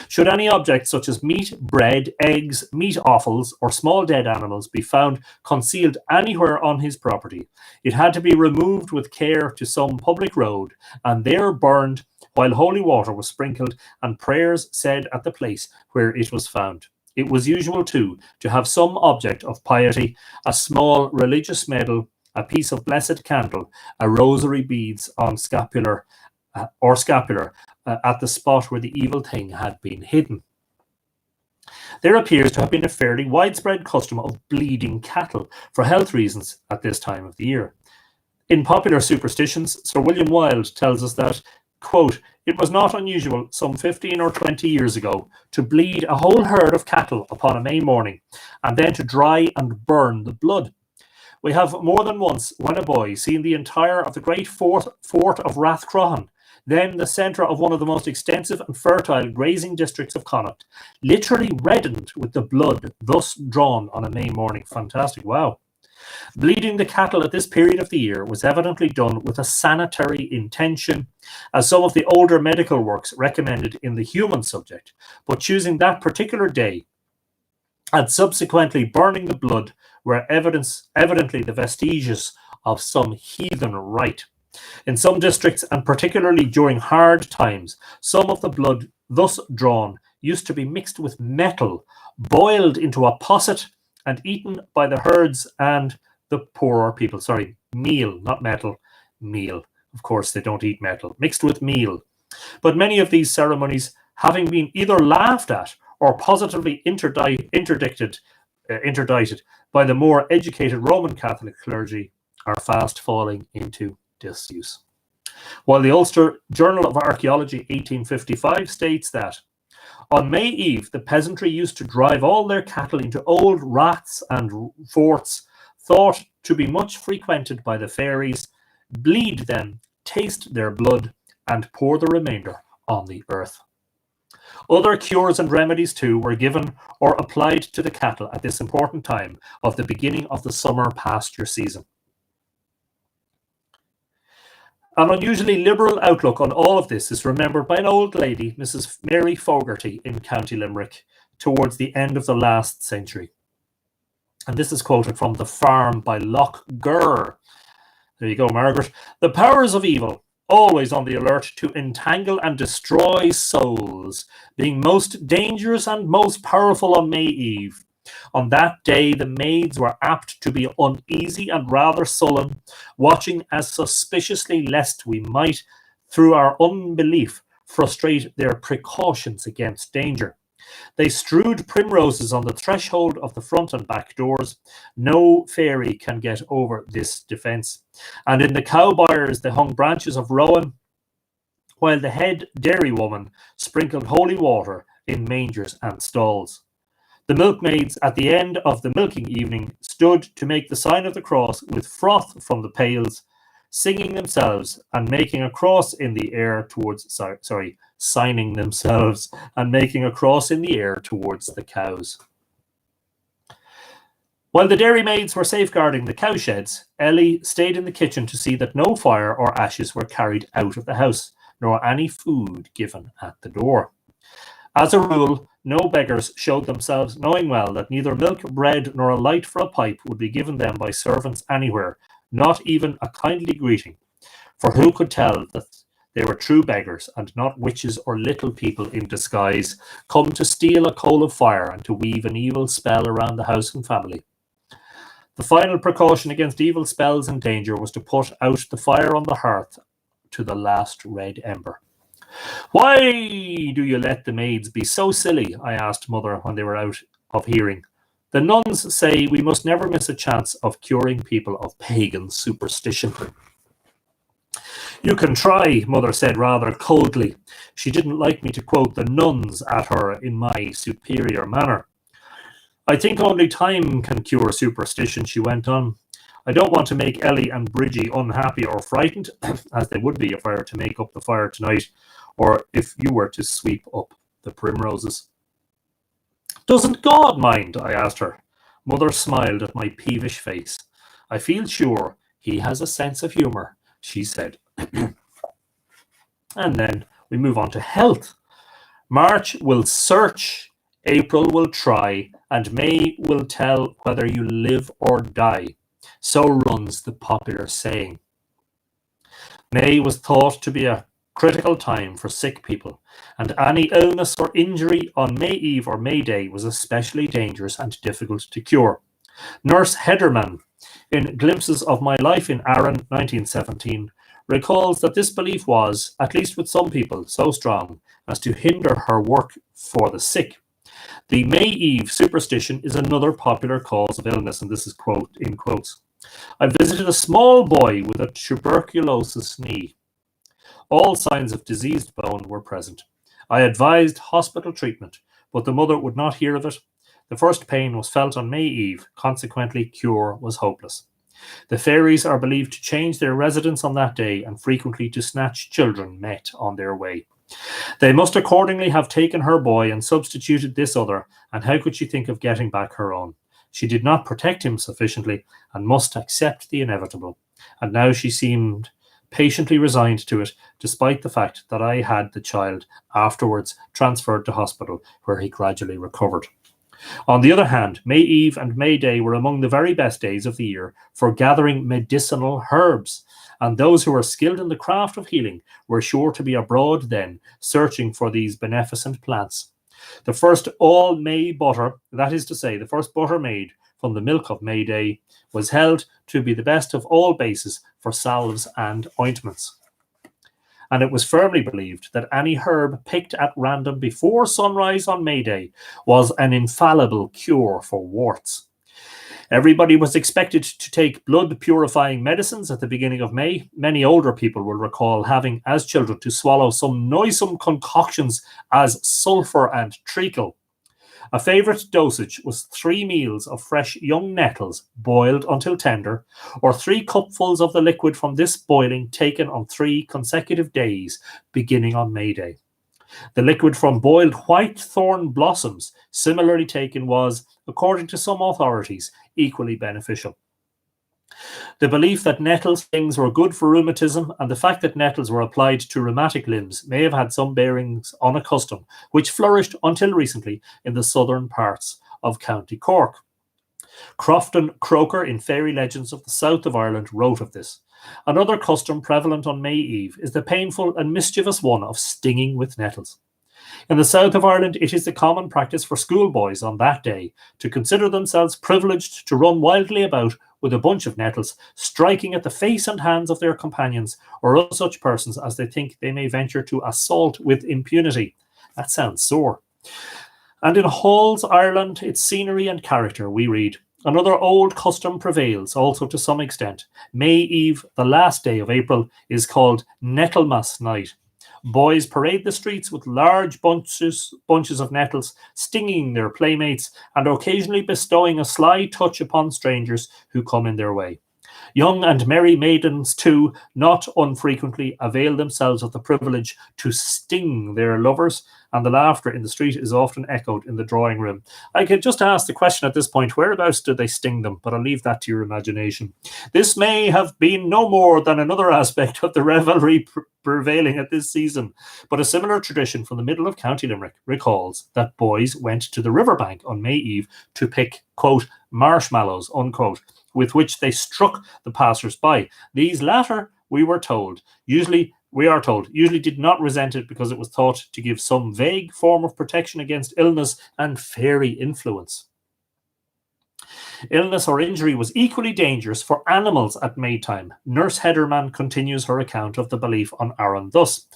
Should any object such as meat, bread, eggs, meat offals, or small dead animals be found concealed anywhere on his property, it had to be removed with care to some public road, and there burned while holy water was sprinkled and prayers said at the place where it was found. It was usual, too, to have some object of piety, a small religious medal, a piece of blessed candle, a rosary beads on scapular, at the spot where the evil thing had been hidden. There appears to have been a fairly widespread custom of bleeding cattle for health reasons at this time of the year. In popular superstitions, Sir William Wilde tells us that, quote, it was not unusual some 15 or 20 years ago to bleed a whole herd of cattle upon a May morning, and then to dry and burn the blood. We have more than once, when a boy, seen the entire of the great fort of Rathcrohan, then the centre of one of the most extensive and fertile grazing districts of Connacht, literally reddened with the blood thus drawn on a May morning. Fantastic, wow. Bleeding the cattle at this period of the year was evidently done with a sanitary intention, as some of the older medical works recommended in the human subject, but choosing that particular day and subsequently burning the blood were evidently the vestiges of some heathen rite. In some districts, and particularly during hard times, some of the blood thus drawn used to be mixed with metal, boiled into a posset, and eaten by the herds and the poorer people. Sorry, meal, not metal, meal. Of course, they don't eat metal. Mixed with meal. But many of these ceremonies, having been either laughed at or positively interdicted interdicted by the more educated Roman Catholic clergy, are fast falling into disuse. While the Ulster Journal of Archaeology 1855 states that on May Eve, the peasantry used to drive all their cattle into old raths and forts, thought to be much frequented by the fairies, bleed them, taste their blood, and pour the remainder on the earth. Other cures and remedies too were given or applied to the cattle at this important time of the beginning of the summer pasture season. An unusually liberal outlook on all of this is remembered by an old lady, Mrs. Mary Fogarty, in County Limerick, towards the end of the last century. And this is quoted from The Farm by Loch Gur. There you go, Margaret. The powers of evil, always on the alert to entangle and destroy souls, being most dangerous and most powerful on May Eve. On that day, the maids were apt to be uneasy and rather sullen, watching as suspiciously lest we might, through our unbelief, frustrate their precautions against danger. They strewed primroses on the threshold of the front and back doors. No fairy can get over this defence. And in the cow byres they hung branches of rowan, while the head dairy woman sprinkled holy water in mangers and stalls. The milkmaids at the end of the milking evening stood to make the sign of the cross with froth from the pails, singing themselves and making a cross in the air towards, signing themselves and making a cross in the air towards the cows. While the dairy maids were safeguarding the cow sheds, Ellie stayed in the kitchen to see that no fire or ashes were carried out of the house, nor any food given at the door. As a rule, no beggars showed themselves, knowing well that neither milk, bread, nor a light for a pipe would be given them by servants anywhere, not even a kindly greeting. For who could tell that they were true beggars, and not witches or little people in disguise, come to steal a coal of fire and to weave an evil spell around the house and family? The final precaution against evil spells and danger was to put out the fire on the hearth to the last red ember. "Why do you let the maids be so silly?" I asked Mother when they were out of hearing. "The nuns say we must never miss a chance of curing people of pagan superstition." "You can try," Mother said rather coldly. She didn't like me to quote the nuns at her in my superior manner. "I think only time can cure superstition," she went on. "I don't want to make Ellie and Bridgie unhappy or frightened, as they would be if I were to make up the fire tonight, or if you were to sweep up the primroses." "Doesn't God mind?" I asked her. Mother smiled at my peevish face. "I feel sure he has a sense of humour," she said. And then we move on to health. March will search, April will try, and May will tell whether you live or die. So runs the popular saying. May was thought to be a critical time for sick people, and any illness or injury on May Eve or May Day was especially dangerous and difficult to cure. Nurse Hederman, in Glimpses of My Life in Arran, 1917, recalls that this belief was, at least with some people, so strong as to hinder her work for the sick. The May Eve superstition is another popular cause of illness, and this is quote in quotes. "I visited a small boy with a tuberculosis knee. All signs of diseased bone were present. I advised hospital treatment, but the mother would not hear of it. The first pain was felt on May Eve, consequently cure was hopeless. The fairies are believed to change their residence on that day and frequently to snatch children met on their way. They must accordingly have taken her boy and substituted this other, and how could she think of getting back her own? She did not protect him sufficiently and must accept the inevitable. And now she seemed patiently resigned to it, despite the fact that I had the child afterwards transferred to hospital, where he gradually recovered. On the other hand, May Eve and May Day were among the very best days of the year for gathering medicinal herbs, and those who were skilled in the craft of healing were sure to be abroad then, searching for these beneficent plants. The first all-May butter, that is to say, the first butter made from the milk of May Day, was held to be the best of all bases for salves and ointments. and it was firmly believed that any herb picked at random before sunrise on May Day was an infallible cure for warts. Everybody was expected to take blood-purifying medicines at the beginning of May. Many older people will recall having, as children, to swallow some noisome concoctions as sulphur and treacle. A favourite dosage was 3 meals of fresh young nettles, boiled until tender, or 3 cupfuls of the liquid from this boiling taken on 3 consecutive days, beginning on May Day. The liquid from boiled white thorn blossoms, similarly taken, was, according to some authorities, equally beneficial. The belief that nettle stings were good for rheumatism and the fact that nettles were applied to rheumatic limbs may have had some bearings on a custom which flourished until recently in the southern parts of County Cork. Crofton Croker in Fairy Legends of the South of Ireland wrote of this. Another custom prevalent on May Eve is the painful and mischievous one of stinging with nettles. In the south of Ireland, it is the common practice for schoolboys on that day to consider themselves privileged to run wildly about with a bunch of nettles, striking at the face and hands of their companions or other such persons as they think they may venture to assault with impunity. That sounds sore. And in Hall's Ireland, its scenery and character, we read, another old custom prevails also to some extent. May Eve, the last day of April, is called Nettlemas Night. Boys parade the streets with large bunches of nettles, stinging their playmates and occasionally bestowing a sly touch upon strangers who come in their way. Young and merry maidens, too, not unfrequently avail themselves of the privilege to sting their lovers, and the laughter in the street is often echoed in the drawing room. I could just ask the question at this point, whereabouts did they sting them? But I'll leave that to your imagination. This may have been no more than another aspect of the revelry prevailing at this season, but a similar tradition from the middle of County Limerick recalls that boys went to the riverbank on May Eve to pick, quote, marshmallows, unquote, with which they struck the passers-by. These latter, we are told, usually did not resent it because it was thought to give some vague form of protection against illness and fairy influence. Illness or injury was equally dangerous for animals at Maytime. Nurse Hedderman continues her account of the belief on Arran thus.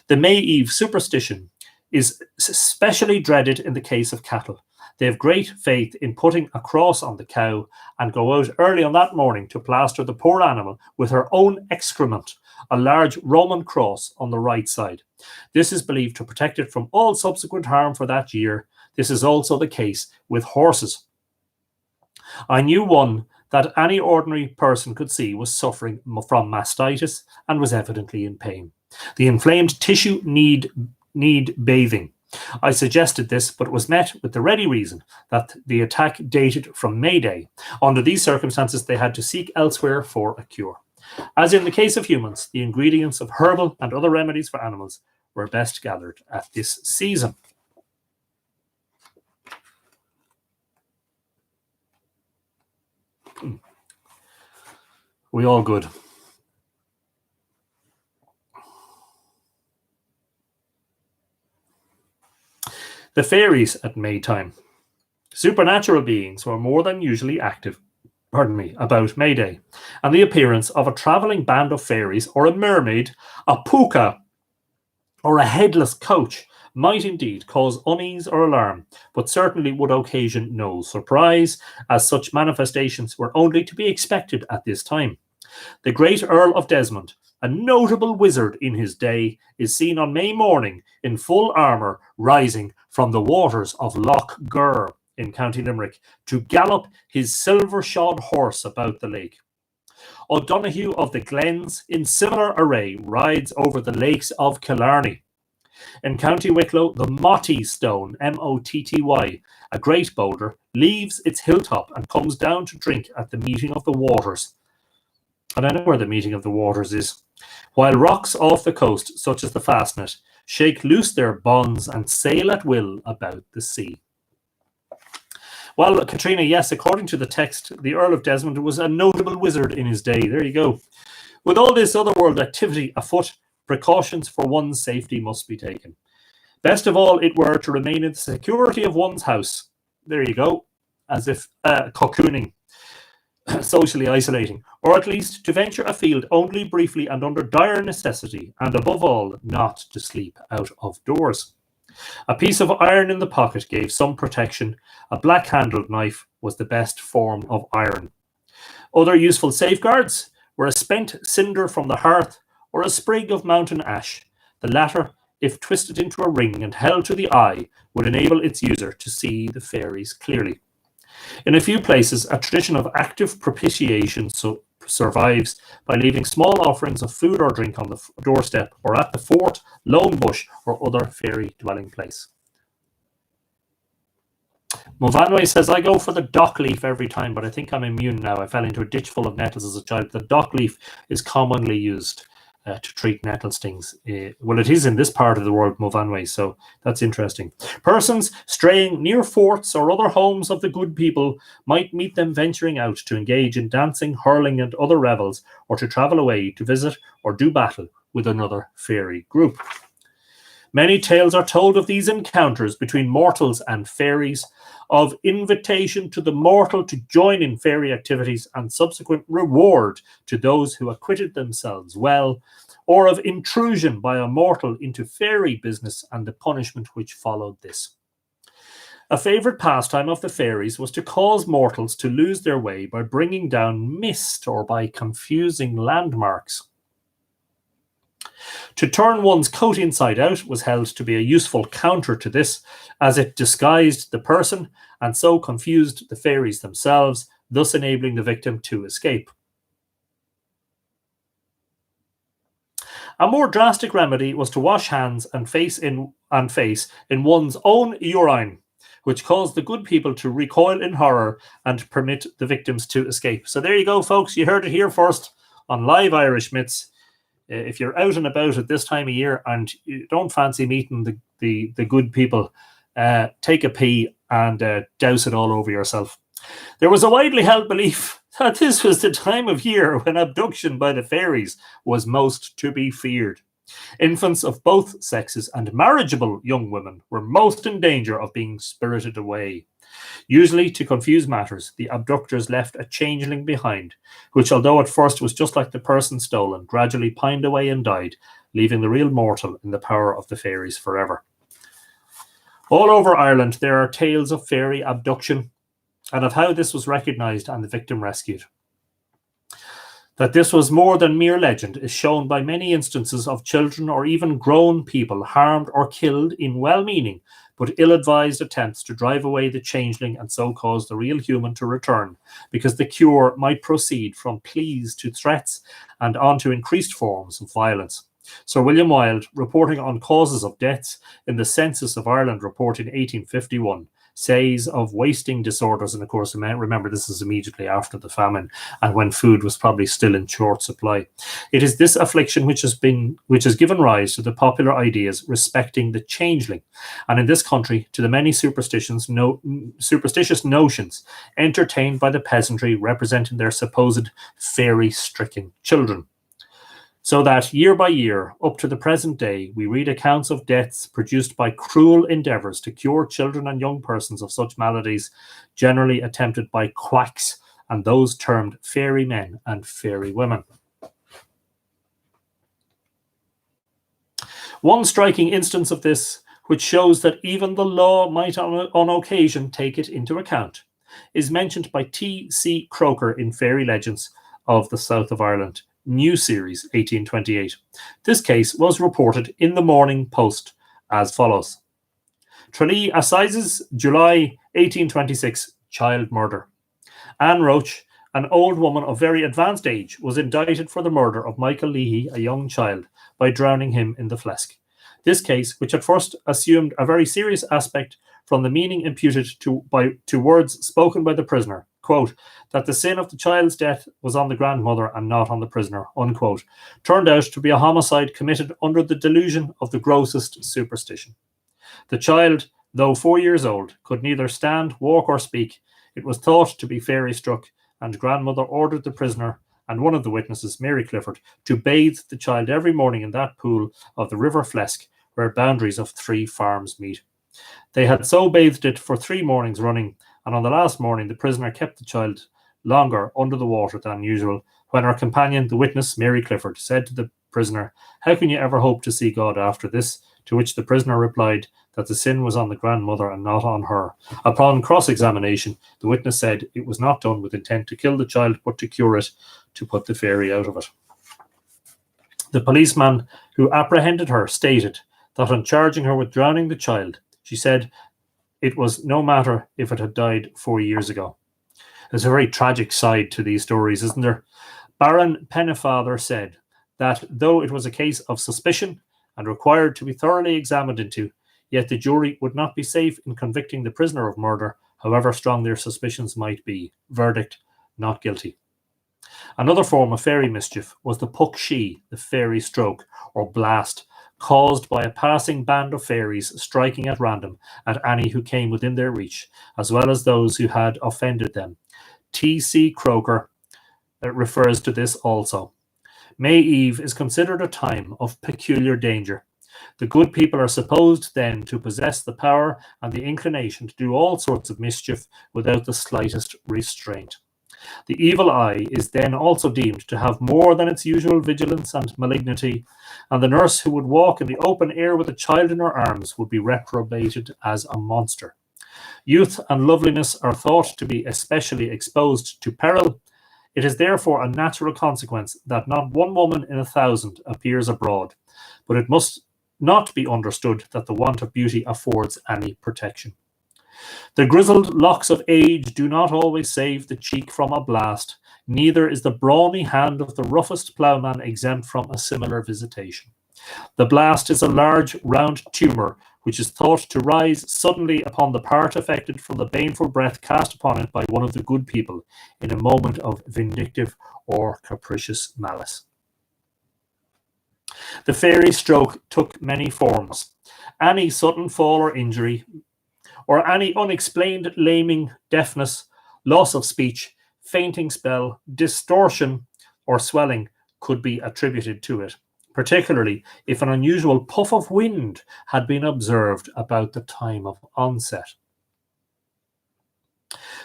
The May Eve superstition is especially dreaded in the case of cattle. They have great faith in putting a cross on the cow and go out early on that morning to plaster the poor animal with her own excrement, a large Roman cross on the right side. This is believed to protect it from all subsequent harm for that year. This is also the case with horses. I knew one that any ordinary person could see was suffering from mastitis and was evidently in pain. The inflamed tissue need bathing. I suggested this, but was met with the ready reason that the attack dated from May Day. Under these circumstances, they had to seek elsewhere for a cure. As in the case of humans, the ingredients of herbal and other remedies for animals were best gathered at this season. We all good. The fairies at Maytime. Supernatural beings were more than usually active about May Day, and the appearance of a travelling band of fairies or a mermaid, a puka, or a headless coach might indeed cause unease or alarm, but certainly would occasion no surprise, as such manifestations were only to be expected at this time. The great Earl of Desmond, a notable wizard in his day, is seen on May morning in full armour rising from the waters of Loch Gur in County Limerick to gallop his silver-shod horse about the lake. O'Donoghue of the Glens, in similar array, rides over the lakes of Killarney. In County Wicklow, the Motty Stone, Motty, a great boulder, leaves its hilltop and comes down to drink at the meeting of the waters. And I know where the meeting of the waters is. While rocks off the coast, such as the Fastnet, shake loose their bonds and sail at will about the sea. Well, Katrina, yes, according to the text, the Earl of Desmond was a notable wizard in his day. There you go. With all this otherworld activity afoot, precautions for one's safety must be taken. Best of all, it were to remain in the security of one's house. There you go, as if cocooning. socially isolating, or at least to venture afield only briefly and under dire necessity, and above all, not to sleep out of doors. A piece of iron in the pocket gave some protection. A black-handled knife was the best form of iron. Other useful safeguards were a spent cinder from the hearth or a sprig of mountain ash. The latter, if twisted into a ring and held to the eye, would enable its user to see the fairies clearly. In a few places, a tradition of active propitiation survives by leaving small offerings of food or drink on the doorstep or at the fort, lone bush, or other fairy dwelling place. Movanway says, I go for the dock leaf every time, but I think I'm immune now. I fell into a ditch full of nettles as a child. The dock leaf is commonly used to treat nettle stings. Well, it is in this part of the world, Movanway, so that's interesting. Persons straying near forts or other homes of the good people might meet them venturing out to engage in dancing, hurling, and other revels, or to travel away to visit or do battle with another fairy group. Many tales are told of these encounters between mortals and fairies, of invitation to the mortal to join in fairy activities and subsequent reward to those who acquitted themselves well, or of intrusion by a mortal into fairy business and the punishment which followed this. A favourite pastime of the fairies was to cause mortals to lose their way by bringing down mist or by confusing landmarks. To turn one's coat inside out was held to be a useful counter to this, as it disguised the person and so confused the fairies themselves, thus enabling the victim to escape. A more drastic remedy was to wash hands and face in one's own urine, which caused the good people to recoil in horror and permit the victims to escape. So there you go, folks. You heard it here first on Live Irish Myths. If you're out and about at this time of year and you don't fancy meeting the good people, take a pee and douse it all over yourself. There was a widely held belief that this was the time of year when abduction by the fairies was most to be feared. Infants of both sexes and marriageable young women were most in danger of being spirited away. Usually, to confuse matters, the abductors left a changeling behind, which, although at first was just like the person stolen, gradually pined away and died, leaving the real mortal in the power of the fairies forever. All over Ireland, there are tales of fairy abduction and of how this was recognised and the victim rescued. That this was more than mere legend is shown by many instances of children or even grown people harmed or killed in well-meaning but ill-advised attempts to drive away the changeling and so cause the real human to return, because the cure might proceed from pleas to threats and on to increased forms of violence. Sir William Wilde, reporting on causes of deaths in the Census of Ireland report in 1851, says of wasting disorders, and of course, remember this is immediately after the famine and when food was probably still in short supply. It is this affliction which has given rise to the popular ideas respecting the changeling, and in this country to the many superstitious notions entertained by the peasantry representing their supposed fairy-stricken children. So that year by year, up to the present day, we read accounts of deaths produced by cruel endeavours to cure children and young persons of such maladies, generally attempted by quacks and those termed fairy men and fairy women. One striking instance of this, which shows that even the law might on occasion take it into account, is mentioned by T.C. Croker in Fairy Legends of the South of Ireland, New Series, 1828. This case was reported in the Morning Post as follows. Tralee Assizes, July 1826, child murder. Anne Roach, an old woman of very advanced age, was indicted for the murder of Michael Leahy, a young child, by drowning him in the Flesk. This case, which at first assumed a very serious aspect from the meaning imputed to words spoken by the prisoner, quote, that the sin of the child's death was on the grandmother and not on the prisoner, unquote, turned out to be a homicide committed under the delusion of the grossest superstition. The child, though 4 years old, could neither stand, walk, or speak. It was thought to be fairy struck, and grandmother ordered the prisoner and one of the witnesses, Mary Clifford, to bathe the child every morning in that pool of the River Flesk, where boundaries of 3 farms meet. They had so bathed it for 3 mornings running, and on the last morning the prisoner kept the child longer under the water than usual, when her companion, the witness, Mary Clifford, said to the prisoner, "How can you ever hope to see God after this?" To which the prisoner replied that the sin was on the grandmother and not on her. Upon cross-examination, the witness said it was not done with intent to kill the child, but to cure it, to put the fairy out of it. The policeman who apprehended her stated that on charging her with drowning the child, she said it was no matter if it had died 4 years ago. There's a very tragic side to these stories, isn't there? Baron Pennefather said that though it was a case of suspicion and required to be thoroughly examined into, yet the jury would not be safe in convicting the prisoner of murder, however strong their suspicions might be. Verdict, not guilty. Another form of fairy mischief was the puck-shee, the fairy stroke, or blast, caused by a passing band of fairies striking at random at any who came within their reach, as well as those who had offended them. T.C. Croker refers to this also. May Eve is considered a time of peculiar danger. The good people are supposed then to possess the power and the inclination to do all sorts of mischief without the slightest restraint. The evil eye is then also deemed to have more than its usual vigilance and malignity, and the nurse who would walk in the open air with a child in her arms would be reprobated as a monster. Youth and loveliness are thought to be especially exposed to peril. It is therefore a natural consequence that not one woman in 1,000 appears abroad, but it must not be understood that the want of beauty affords any protection. The grizzled locks of age do not always save the cheek from a blast, neither is the brawny hand of the roughest ploughman exempt from a similar visitation. The blast is a large round tumour, which is thought to rise suddenly upon the part affected from the baneful breath cast upon it by one of the good people in a moment of vindictive or capricious malice. The fairy stroke took many forms. Any sudden fall or injury, or any unexplained laming, deafness, loss of speech, fainting spell, distortion, or swelling could be attributed to it, particularly if an unusual puff of wind had been observed about the time of onset.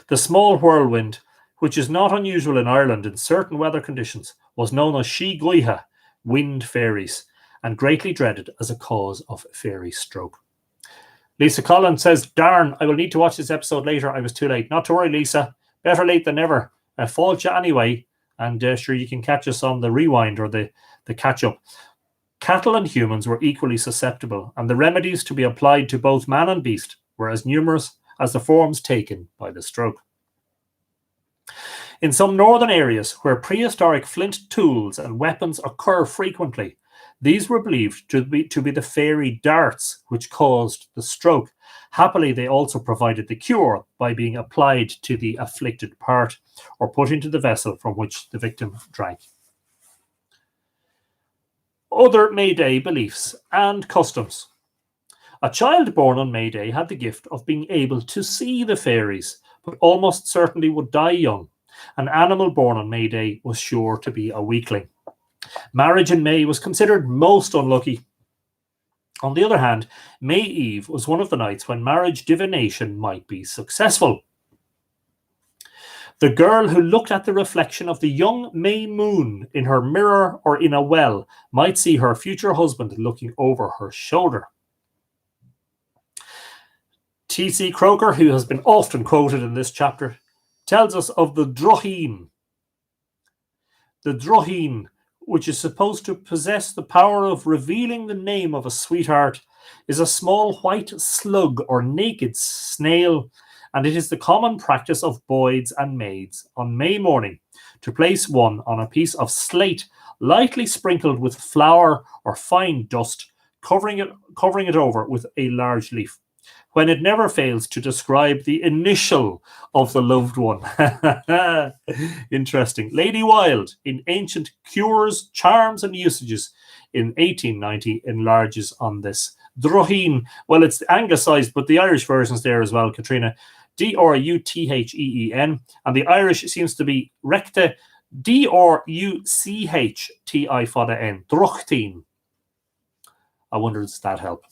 The small whirlwind, which is not unusual in Ireland in certain weather conditions, was known as Shi Guiha, wind fairies, and greatly dreaded as a cause of fairy stroke. Lisa Collins says, "Darn, I will need to watch this episode later. I was too late." Not to worry, Lisa. Better late than never. Fault you anyway. And sure, you can catch us on the rewind or the catch-up. Cattle and humans were equally susceptible, and the remedies to be applied to both man and beast were as numerous as the forms taken by the stroke. In some northern areas where prehistoric flint tools and weapons occur frequently, these were believed to be the fairy darts which caused the stroke. Happily, they also provided the cure by being applied to the afflicted part or put into the vessel from which the victim drank. Other May Day beliefs and customs. A child born on May Day had the gift of being able to see the fairies, but almost certainly would die young. An animal born on May Day was sure to be a weakling. Marriage in May was considered most unlucky. On the other hand, May Eve was one of the nights when marriage divination might be successful. The girl who looked at the reflection of the young May moon in her mirror or in a well might see her future husband looking over her shoulder. T.C. Croker, who has been often quoted in this chapter, tells us of the droghine. The droghine, which is supposed to possess the power of revealing the name of a sweetheart, is a small white slug or naked snail, and it is the common practice of boys and maids on May morning to place one on a piece of slate lightly sprinkled with flour or fine dust, covering it over with a large leaf, when it never fails to describe the initial of the loved one. Interesting. Lady Wilde, in Ancient Cures, Charms and Usages in 1890, enlarges on this. Droghine, well, it's anglicised, but the Irish version's there as well, Katrina. D-R-U-T-H-E-E-N, and the Irish seems to be recte, D-R-U-C-H-T-I for the N, Droghine. I wonder does that help?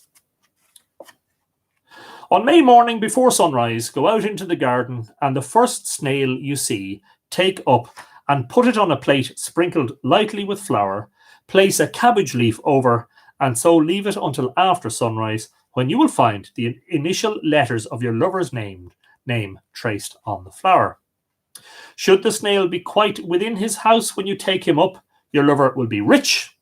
On May morning before sunrise, go out into the garden, and the first snail you see, take up and put it on a plate sprinkled lightly with flour, place a cabbage leaf over, and so leave it until after sunrise, when you will find the initial letters of your lover's name traced on the flour. Should the snail be quite within his house when you take him up, your lover will be rich.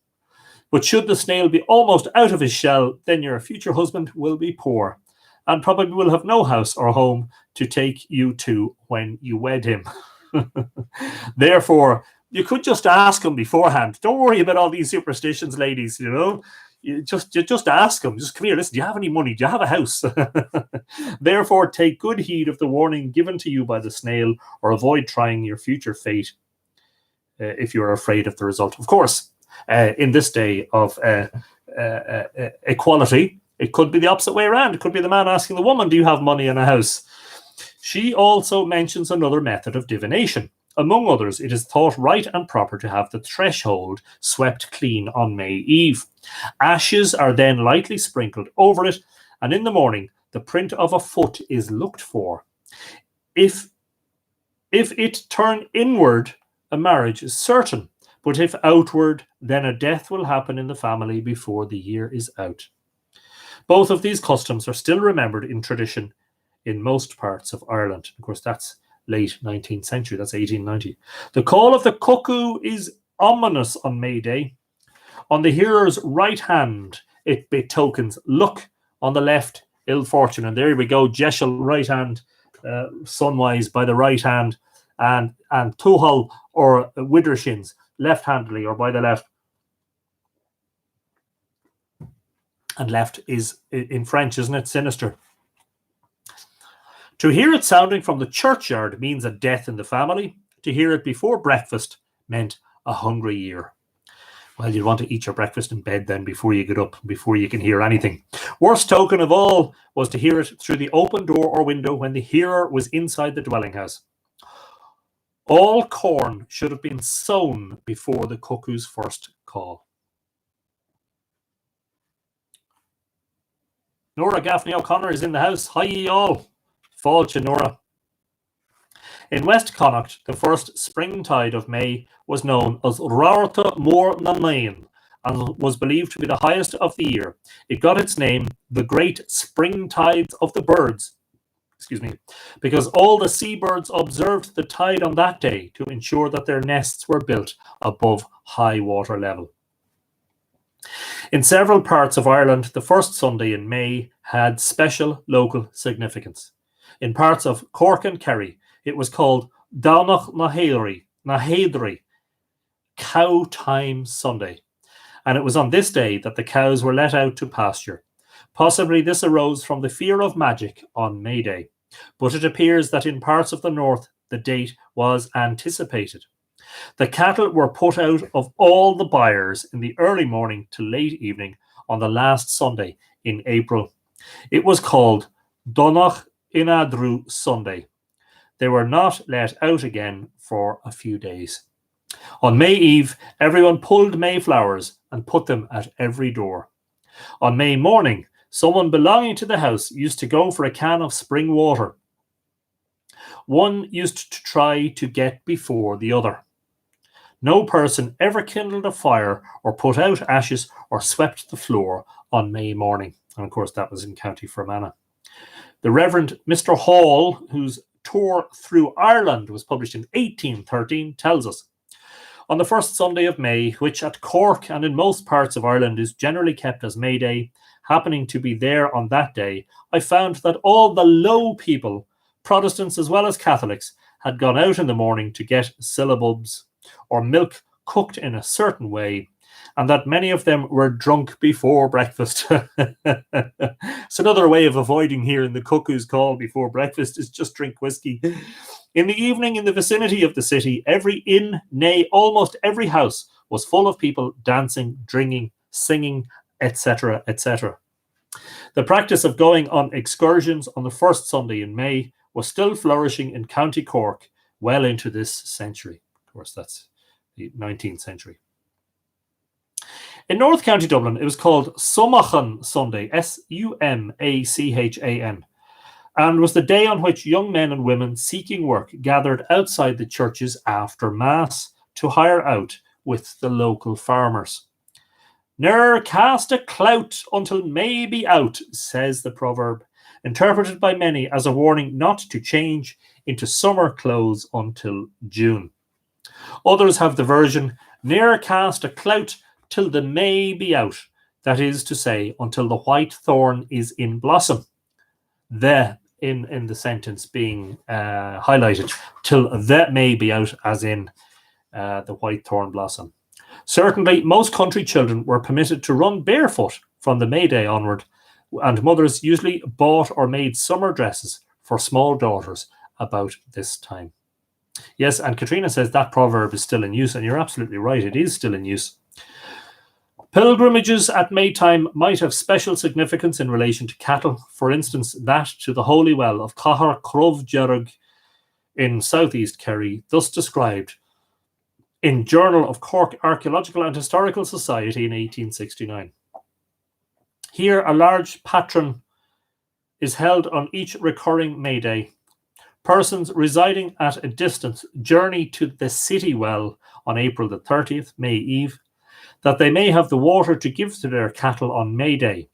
But should the snail be almost out of his shell, then your future husband will be poor, and probably will have no house or home to take you to when you wed him. Therefore, you could just ask him beforehand. Don't worry about all these superstitions, ladies, you know. You just ask him. Just come here, listen, do you have any money? Do you have a house? Therefore, take good heed of the warning given to you by the snail, or avoid trying your future fate if you are afraid of the result. Of course, in this day of equality, it could be the opposite way around. It could be the man asking the woman, do you have money and a house? She also mentions another method of divination. Among others, it is thought right and proper to have the threshold swept clean on May Eve. Ashes are then lightly sprinkled over it, and in the morning, the print of a foot is looked for. If it turn inward, a marriage is certain, but if outward, then a death will happen in the family before the year is out. Both of these customs are still remembered in tradition in most parts of Ireland. Of course, that's late 19th century, that's 1890. The call of the cuckoo is ominous on May Day. On the hearer's right hand, it betokens luck. On the left, ill fortune. And there we go, Jeshel, right hand, sunwise by the right hand, and Tuhal or Widdershins, left-handedly or by the left. And left is in French, isn't it? Sinister. To hear it sounding from the churchyard means a death in the family. To hear it before breakfast meant a hungry year. Well, you'd want to eat your breakfast in bed then before you get up, before you can hear anything. Worst token of all was to hear it through the open door or window when the hearer was inside the dwelling house. All corn should have been sown before the cuckoo's first call. Nora Gaffney O'Connor is in the house. Hi ye all. Fáilte, Nora. In West Connacht, the first springtide of May was known as Rárta Mór na Main and was believed to be the highest of the year. It got its name, the Great Springtides of the Birds, because all the seabirds observed the tide on that day to ensure that their nests were built above high water level. In several parts of Ireland, the first Sunday in May had special local significance. In parts of Cork and Kerry, it was called Dánach na Héadri, Cow Time Sunday, and it was on this day that the cows were let out to pasture. Possibly this arose from the fear of magic on May Day, but it appears that in parts of the north the date was anticipated. The cattle were put out of all the byres in the early morning to late evening on the last Sunday in April. It was called Dánach Inadru Sunday. They were not let out again for a few days. On May Eve, everyone pulled May flowers and put them at every door. On May morning, someone belonging to the house used to go for a can of spring water. One used to try to get before the other. No person ever kindled a fire or put out ashes or swept the floor on May morning. And of course, that was in County Fermanagh. The Reverend Mr. Hall, whose tour through Ireland was published in 1813, tells us, on the first Sunday of May, which at Cork and in most parts of Ireland is generally kept as May Day, happening to be there on that day, I found that all the low people, Protestants as well as Catholics, had gone out in the morning to get syllabubs or milk cooked in a certain way, and that many of them were drunk before breakfast. It's another way of avoiding hearing the cuckoo's call before breakfast is just drink whiskey. In the evening, in the vicinity of the city, every inn, nay, almost every house was full of people dancing, drinking, singing, etc., etc. The practice of going on excursions on the first Sunday in May was still flourishing in County Cork well into this century. Of course, that's the 19th century. In North County Dublin, it was called Sumachan Sunday, Sumachan. and was the day on which young men and women seeking work gathered outside the churches after Mass to hire out with the local farmers. "Ne'er cast a clout until May be out," says the proverb, interpreted by many as a warning not to change into summer clothes until June. Others have the version, "Ne'er cast a clout till the May be out," that is to say, until the white thorn is in blossom. The in the sentence being highlighted, till that may be out, as in the white thorn blossom. Certainly, most country children were permitted to run barefoot from the May Day onward, and mothers usually bought or made summer dresses for small daughters about this time. Yes, and Katrina says that proverb is still in use, and you're absolutely right, it is still in use. Pilgrimages at Maytime might have special significance in relation to cattle, for instance, that to the Holy Well of Cahar Crov Jerug in southeast Kerry, thus described in Journal of Cork Archaeological and Historical Society in 1869. Here, a large patron is held on each recurring May Day. Persons residing at a distance journey to the city well on April the 30th, May Eve, that they may have the water to give to their cattle on May Day.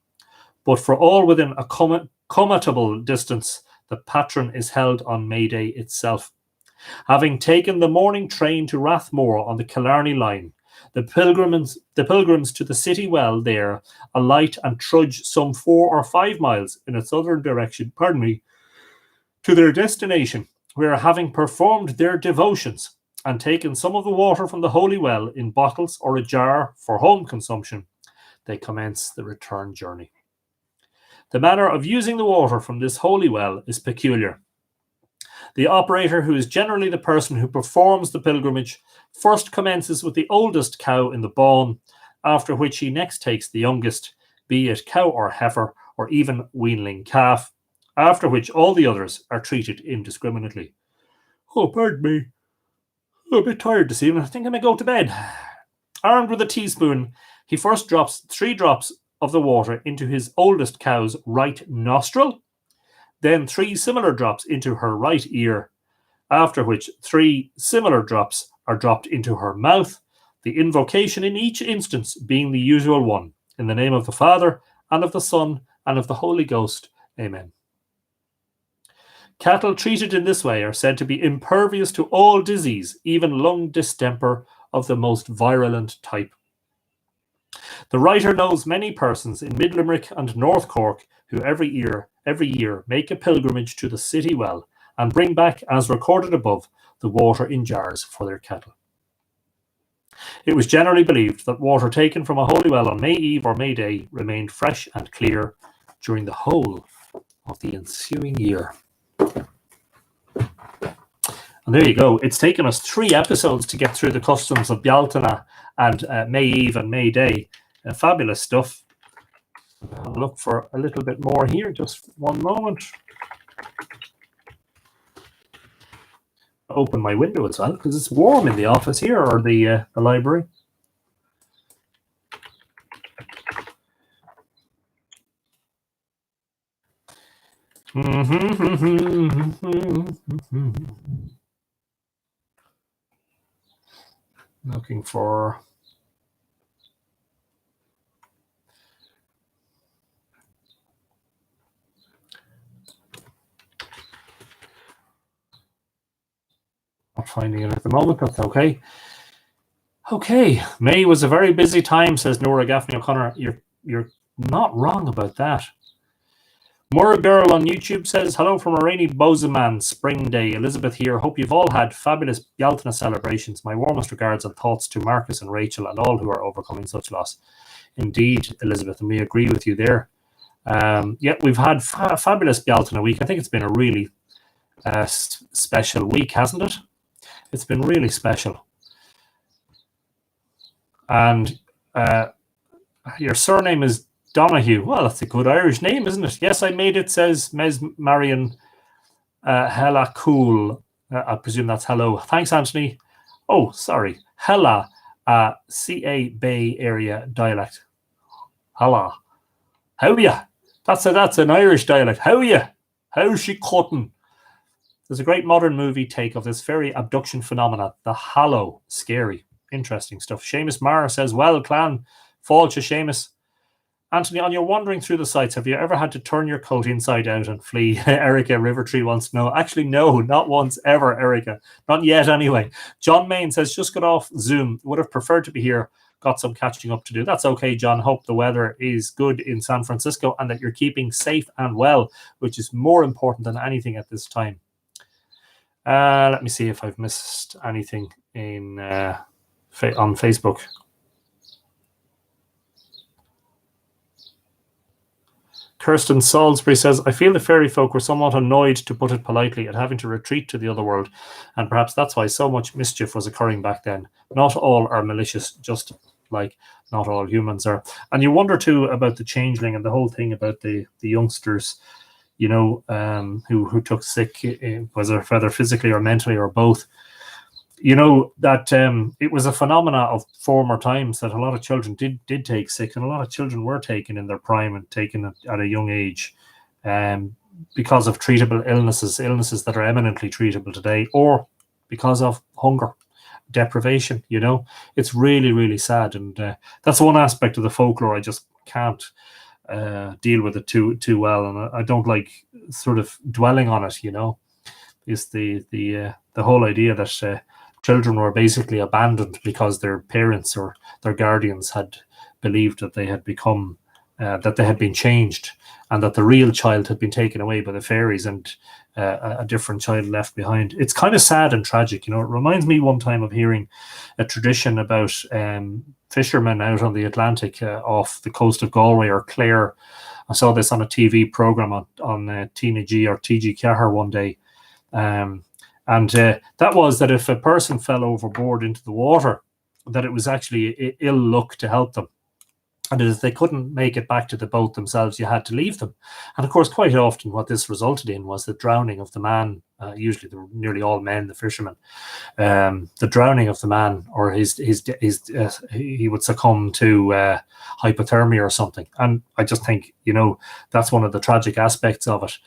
But for all within a commutable distance, the patron is held on May Day itself. Having taken the morning train to Rathmore on the Killarney line, the pilgrims to the city well there alight and trudge some 4 or 5 miles in a southern direction, to their destination, where, having performed their devotions and taken some of the water from the holy well in bottles or a jar for home consumption, they commence the return journey. The manner of using the water from this holy well is peculiar. The operator, who is generally the person who performs the pilgrimage, first commences with the oldest cow in the bawn, after which he next takes the youngest, be it cow or heifer, or even weanling calf, after which all the others are treated indiscriminately. "Oh, pardon me. I'm a bit tired this evening. I think I may go to bed." Armed with a teaspoon, he first drops 3 drops of the water into his oldest cow's right nostril, then 3 similar drops into her right ear, after which 3 similar drops are dropped into her mouth, the invocation in each instance being the usual one, "In the name of the Father, and of the Son, and of the Holy Ghost. Amen." Cattle treated in this way are said to be impervious to all disease, even lung distemper of the most virulent type. The writer knows many persons in Mid Limerick and North Cork who every year make a pilgrimage to the city well and bring back, as recorded above, the water in jars for their cattle. It was generally believed that water taken from a holy well on May Eve or May Day remained fresh and clear during the whole of the ensuing year. And there you go. It's taken us 3 episodes to get through the customs of Bealtaine and May Eve and May Day. Fabulous stuff. I'll look for a little bit more here. Just one moment. Open my window as well, because it's warm in the office here, or the library. Looking for... Not finding it at the moment. That's okay. Okay, May was a very busy time, says Nora Gaffney O'Connor. You're not wrong about that. Murra Girl on YouTube says, "Hello from a rainy Bozeman spring day. Elizabeth here. Hope you've all had fabulous Bealtaine celebrations. My warmest regards and thoughts to Marcus and Rachel and all who are overcoming such loss." Indeed, Elizabeth, and we agree with you there. Yeah, we've had fabulous Bealtaine week. I think it's been a really special week, hasn't it? It's been really special. And your surname is Donahue. Well, that's a good Irish name, isn't it? Yes, I made it, says Mes Marion Hella Cool. I presume that's hello. Thanks, Anthony. Oh, sorry. Hella, CA Bay Area dialect. Hella. How ya? That's an Irish dialect. How ya? How's she cutting? There's a great modern movie take of this fairy abduction phenomena. The Hallow. Scary. Interesting stuff. Seamus Mara says, well, clan, fall to Seamus. Anthony, on your wandering through the sites, have you ever had to turn your coat inside out and flee? Erica Rivertree wants to know. Actually, no, not once ever, Erica. Not yet, anyway. John Main says, just got off Zoom. Would have preferred to be here. Got some catching up to do. That's okay, John. Hope the weather is good in San Francisco and that you're keeping safe and well, which is more important than anything at this time. Let me see if I've missed anything in on Facebook. Kirsten Salisbury says, I feel the fairy folk were somewhat annoyed, to put it politely, at having to retreat to the other world, and perhaps that's why so much mischief was occurring back then. Not all are malicious, just like not all humans are. And you wonder too about the changeling and the whole thing about the youngsters, you know, who took sick, whether physically or mentally or both. You know, that it was a phenomena of former times that a lot of children did take sick, and a lot of children were taken in their prime and taken at a young age because of treatable illnesses that are eminently treatable today, or because of hunger, deprivation. You know, it's really, really sad. And that's one aspect of the folklore I just can't deal with it too well. And I don't like sort of dwelling on it, you know, is the whole idea that children were basically abandoned because their parents or their guardians had believed that they had become, that they had been changed, and that the real child had been taken away by the fairies and a different child left behind. It's kind of sad and tragic. You know, it reminds me one time of hearing a tradition about fishermen out on the Atlantic off the coast of Galway or Clare. I saw this on a TV program on Tina G or TG Cahir one day. And that was that if a person fell overboard into the water, that it was actually ill luck to help them. And if they couldn't make it back to the boat themselves, you had to leave them. And of course, quite often what this resulted in was the drowning of the man. Usually they were nearly all men, the fishermen. The drowning of the man, or he would succumb to hypothermia or something. And I just think, you know, that's one of the tragic aspects of it,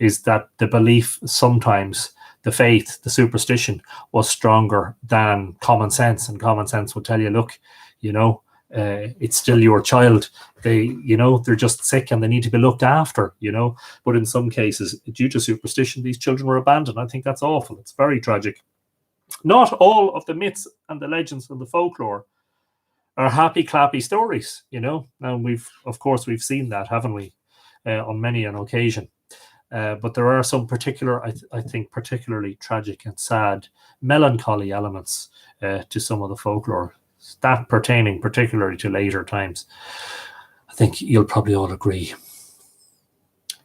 is that the belief sometimes, the faith, the superstition was stronger than common sense. And common sense would tell you, look, you know, it's still your child. You know, they're just sick and they need to be looked after, you know. But in some cases, due to superstition, these children were abandoned. I think that's awful. It's very tragic. Not all of the myths and the legends and the folklore are happy, clappy stories, you know. And we've seen that, haven't we, on many an occasion. But there are some particular, I think, particularly tragic and sad, melancholy elements to some of the folklore, that pertaining particularly to later times. I think you'll probably all agree.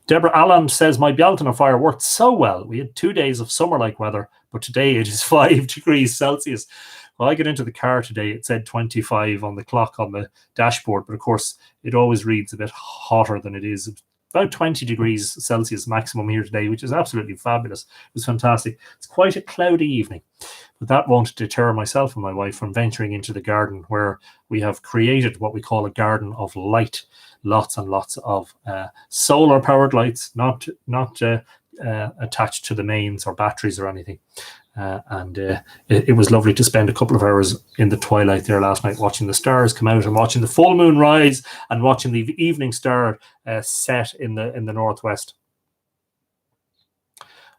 Deborah Allen says, my Bealtaine fire worked so well. We had 2 days of summer-like weather, but today it is 5 degrees Celsius. Well, I get into the car today, it said 25 on the clock on the dashboard, but of course, it always reads a bit hotter than it is. About 20 degrees Celsius maximum here today, which is absolutely fabulous. It was fantastic. It's quite a cloudy evening, but that won't deter myself and my wife from venturing into the garden, where we have created what we call a garden of light. Lots and lots of solar-powered lights, not attached to the mains or batteries or anything. It was lovely to spend a couple of hours in the twilight there last night, watching the stars come out and watching the full moon rise and watching the evening star set in the northwest.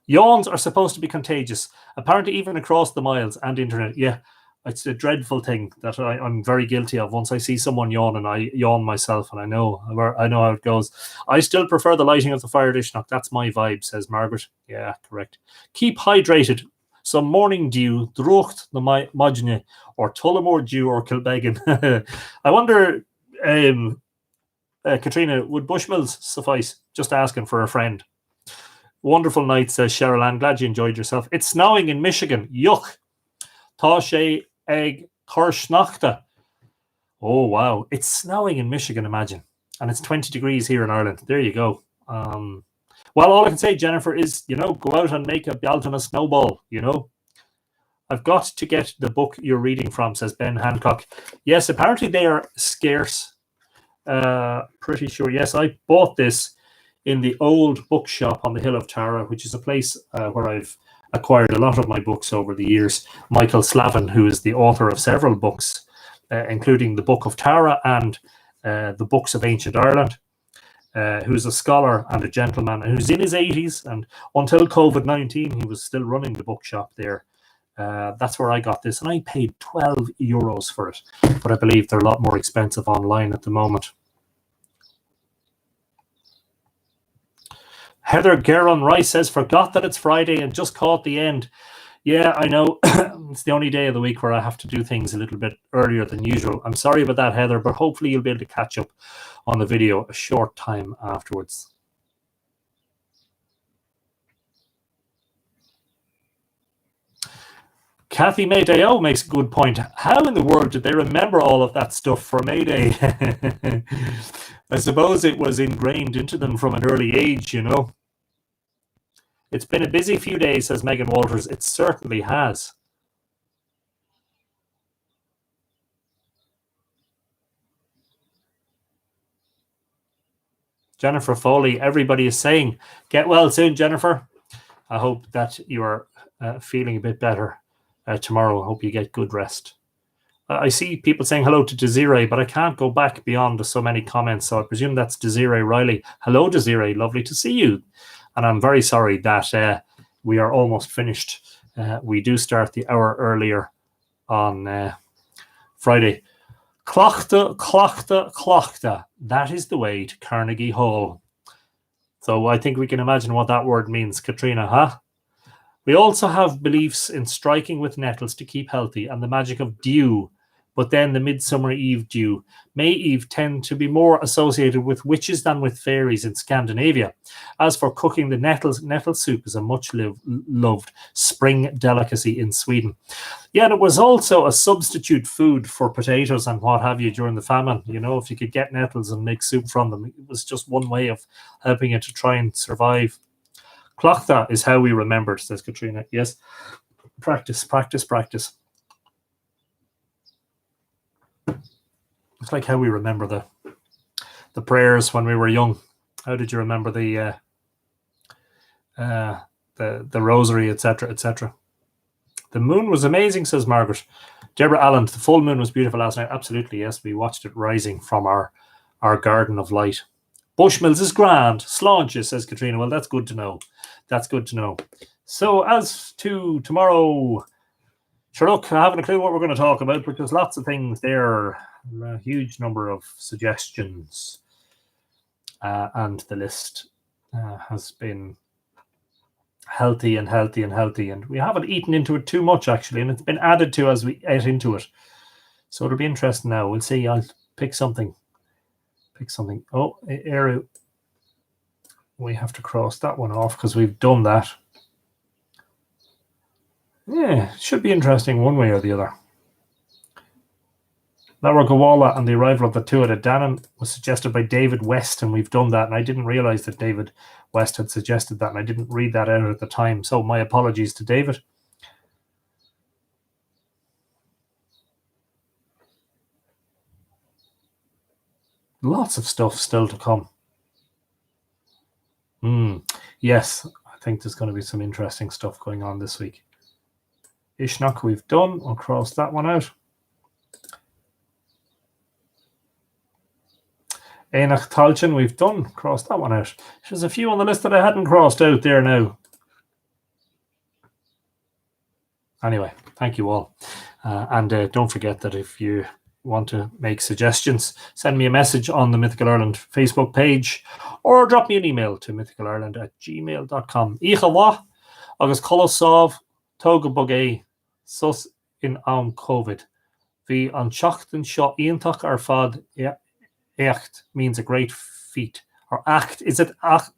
Yawns are supposed to be contagious, apparently even across the miles and internet. Yeah, it's a dreadful thing that I'm very guilty of. Once I see someone yawn, and I yawn myself, and I know how it goes. I still prefer the lighting of the fire dish. That's my vibe, says Margaret. Yeah, correct. Keep hydrated. Some morning dew, drucht the Majne, or Tullamore dew or Kilbeggan. I wonder, Katrina, would Bushmills suffice? Just asking for a friend. Wonderful night, says Cheryl Ann. Glad you enjoyed yourself. It's snowing in Michigan. Yuck. Tá sé ag Korsnachta. Oh, wow. It's snowing in Michigan, imagine. And it's 20 degrees here in Ireland. There you go. Well, all I can say, Jennifer, is, you know, go out and make a Bealtaine snowball, you know. I've got to get the book you're reading from, says Ben Hancock. Yes, apparently they are scarce. Pretty sure. Yes, I bought this in the old bookshop on the Hill of Tara, which is a place where I've acquired a lot of my books over the years. Michael Slavin, who is the author of several books, including the Book of Tara and the Books of Ancient Ireland, who's a scholar and a gentleman, and who's in his 80s, and until COVID-19 he was still running the bookshop there. That's where I got this, and I paid €12 for it, but I believe they're a lot more expensive online at the moment. Heather Guerin Rice says, forgot that it's Friday and just caught the end. Yeah, I know. It's the only day of the week where I have to do things a little bit earlier than usual. I'm sorry about that, Heather, but hopefully you'll be able to catch up on the video a short time afterwards. Kathy Maydeo makes a good point. How in the world did they remember all of that stuff for May Day? I suppose it was ingrained into them from an early age, you know. It's been a busy few days, says Megan Walters. It certainly has. Jennifer Foley, everybody is saying, get well soon, Jennifer. I hope that you are feeling a bit better tomorrow. I hope you get good rest. I see people saying hello to Desiree, but I can't go back beyond so many comments, so I presume that's Desiree Riley. Hello, Desiree. Lovely to see you. And I'm very sorry that we are almost finished. We do start the hour earlier on Friday. Clochta. That is the way to Carnegie Hall. So I think we can imagine what that word means, Katrina, huh? We also have beliefs in striking with nettles to keep healthy and the magic of dew, but then the Midsummer Eve dew. May Eve tend to be more associated with witches than with fairies in Scandinavia. As for cooking, the nettle soup is a much loved spring delicacy in Sweden. Yet it was also a substitute food for potatoes and what have you during the famine. You know, if you could get nettles and make soup from them, it was just one way of helping it to try and survive. Clochta is how we remembered, says Katrina. Yes, practice. It's like how we remember the prayers when we were young. How did you remember the rosary, etc., etc.? The moon was amazing, says Margaret. Deborah Allen, the full moon was beautiful last night. Absolutely, yes. We watched it rising from our garden of light. Bushmills is grand. Slaunches, says Katrina. Well, that's good to know. That's good to know. So as to tomorrow, sure, look, I haven't a clue what we're going to talk about, but there's lots of things there. A huge number of suggestions. And the list has been healthy, and we haven't eaten into it too much, actually, and it's been added to as we ate into it. So it'll be interesting now. We'll see. I'll pick something. Oh, Eru. We have to cross that one off because we've done that. Yeah, it should be interesting one way or the other. Laura Gawala and the arrival of the Tuatha Dé Danann was suggested by David West, and we've done that. And I didn't realize that David West had suggested that, and I didn't read that out at the time. So my apologies to David. Lots of stuff still to come. Yes, I think there's going to be some interesting stuff going on this week. Ishnok we've done. I'll cross that one out. Einach Talchin we've done. Cross that one out. There's a few on the list that I hadn't crossed out there now. Anyway, thank you all. And don't forget that if you want to make suggestions, send me a message on the Mythical Ireland Facebook page or drop me an email to mythicalireland@gmail.com. Ichawa agus Colosov Toga Bugay sus in COVID. The Anchachten shot Iantach ar fad echt means a great feat. Or act, is it act?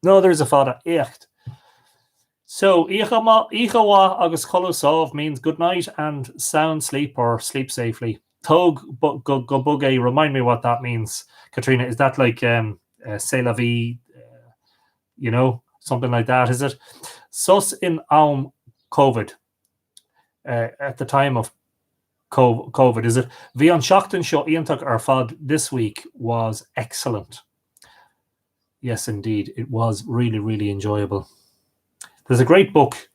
No, there's a fada echt. So Ichawa agus Colosov means good night and sound sleep or sleep safely. Tog Gobugay, remind me what that means, Katrina. Is that like c'est la vie, you know, something like that, is it? Sus in COVID, at the time of COVID, is it? The Anshachten show Iantach ar fad this week was excellent. Yes, indeed. It was really, really enjoyable. There's a great book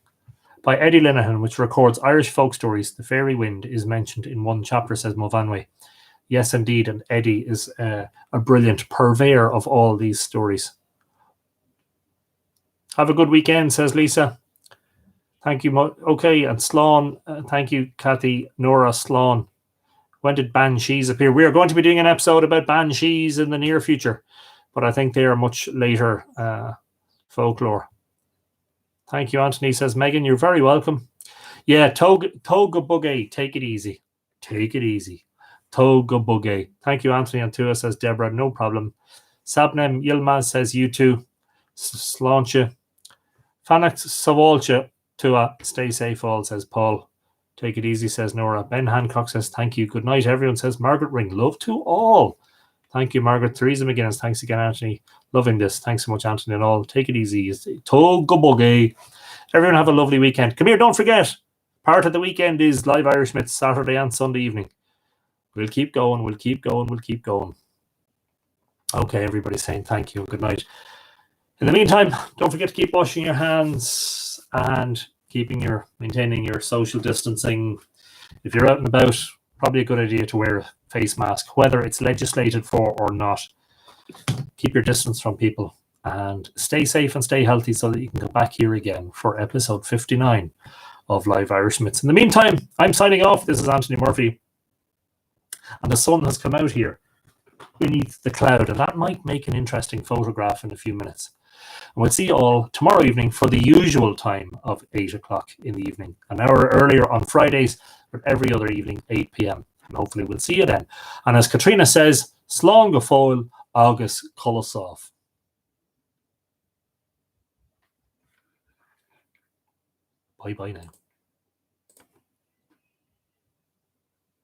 by Eddie Linehan which records Irish folk stories. The Fairy Wind is mentioned in one chapter, says Movanwe. Yes, indeed. And Eddie is a brilliant purveyor of all these stories. Have a good weekend, says Lisa. Thank you. Okay, and Slán, thank you, Kathy. Nora Slán. When did banshees appear? We are going to be doing an episode about banshees in the near future, but I think they are much later folklore. Thank you, Anthony, says Megan. You're very welcome. Yeah, Toga Bugay. Take it easy. Take it easy. Toga Bugay. Thank you, Anthony. And Tua, says Deborah. No problem. Sabnem Yilmaz says you too. Sláinte. Fanak Sawalcha. Tua. Stay safe all, says Paul. Take it easy, says Nora. Ben Hancock says thank you. Good night, everyone, says Margaret Ring. Love to all. Thank you, Margaret. Theresa McGuinness. Thanks again, Anthony. Loving this. Thanks so much, Anthony, and all. Take it easy. Toga. Everyone have a lovely weekend. Come here, don't forget. Part of the weekend is Live Irish Myths, Saturday and Sunday evening. We'll keep going. We'll keep going. We'll keep going. Okay, everybody's saying thank you. Good night. In the meantime, don't forget to keep washing your hands and maintaining your social distancing. If you're out and about, probably a good idea to wear a face mask, whether it's legislated for or not. Keep your distance from people and stay safe and stay healthy so that you can come back here again for episode 59 of Live Irish Myths. In the meantime, I'm signing off. This is Anthony Murphy, and the sun has come out here beneath the cloud, and that might make an interesting photograph in a few minutes. And we'll see you all tomorrow evening for the usual time of 8 o'clock in the evening, an hour earlier on Fridays, but every other evening, 8 p.m. And hopefully we'll see you then. And as Katrina says, Slán go fóil agus Colosov. Bye-bye now.